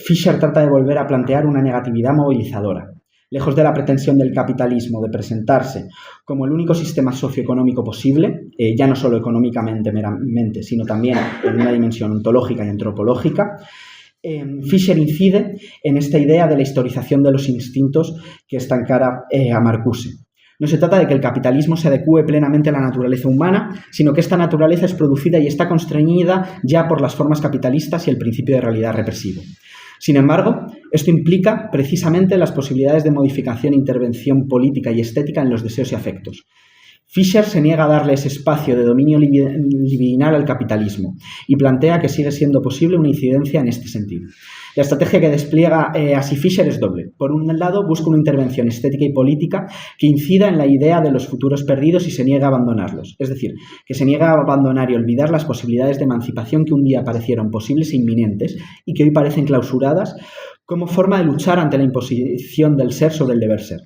Speaker 4: Fisher trata de volver a plantear una negatividad movilizadora. Lejos de la pretensión del capitalismo de presentarse como el único sistema socioeconómico posible, ya no solo económicamente meramente, sino también en una dimensión ontológica y antropológica, Fisher incide en esta idea de la historización de los instintos que está en cara a Marcuse. No se trata de que el capitalismo se adecúe plenamente a la naturaleza humana, sino que esta naturaleza es producida y está constreñida ya por las formas capitalistas y el principio de realidad represivo. Sin embargo, esto implica precisamente las posibilidades de modificación e intervención política y estética en los deseos y afectos. Fisher se niega a darle ese espacio de dominio libidinal al capitalismo y plantea que sigue siendo posible una incidencia en este sentido. La estrategia que despliega así Fisher es doble. Por un lado, busca una intervención estética y política que incida en la idea de los futuros perdidos y se niega a abandonarlos. Es decir, que se niega a abandonar y olvidar las posibilidades de emancipación que un día parecieron posibles e inminentes y que hoy parecen clausuradas como forma de luchar ante la imposición del ser sobre el deber ser.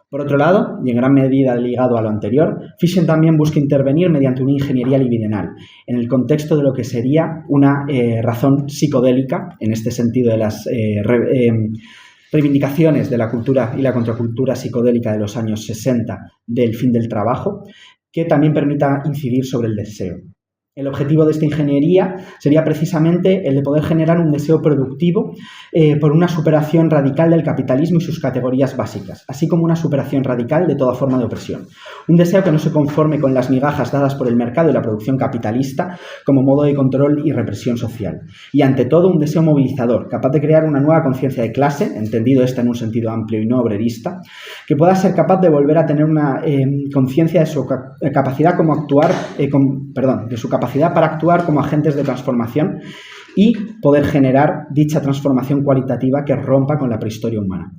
Speaker 4: Por otro lado, y en gran medida ligado a lo anterior, Fisher también busca intervenir mediante una ingeniería libidinal, en el contexto de lo que sería una razón psicodélica, en este sentido de las reivindicaciones de la cultura y la contracultura psicodélica de los años 60 del fin del trabajo, que también permita incidir sobre el deseo. El objetivo de esta ingeniería sería precisamente el de poder generar un deseo productivo por una superación radical del capitalismo y sus categorías básicas, así como una superación radical de toda forma de opresión. Un deseo que no se conforme con las migajas dadas por el mercado y la producción capitalista como modo de control y represión social. Y ante todo un deseo movilizador, capaz de crear una nueva conciencia de clase, entendido esta en un sentido amplio y no obrerista, que pueda ser capaz de volver a tener una conciencia de su capacidad como actuar, de su capacidad para actuar como agentes de transformación y poder generar dicha transformación cualitativa que rompa con la prehistoria humana.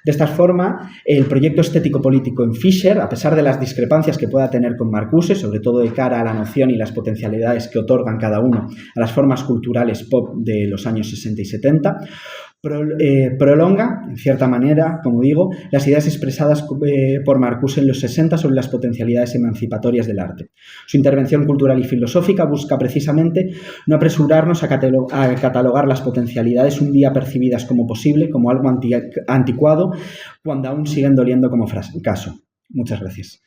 Speaker 4: De esta forma, el proyecto estético-político en Fisher, a pesar de las discrepancias que pueda tener con Marcuse, sobre todo de cara a la noción y las potencialidades que otorgan cada uno a las formas culturales pop de los años 60 y 70, prolonga, en cierta manera, como digo, las ideas expresadas por Marcuse en los 60 sobre las potencialidades emancipatorias del arte. Su intervención cultural y filosófica busca precisamente no apresurarnos a catalogar las potencialidades un día percibidas como posible, como algo anticuado, cuando aún siguen doliendo como fracaso. Muchas gracias.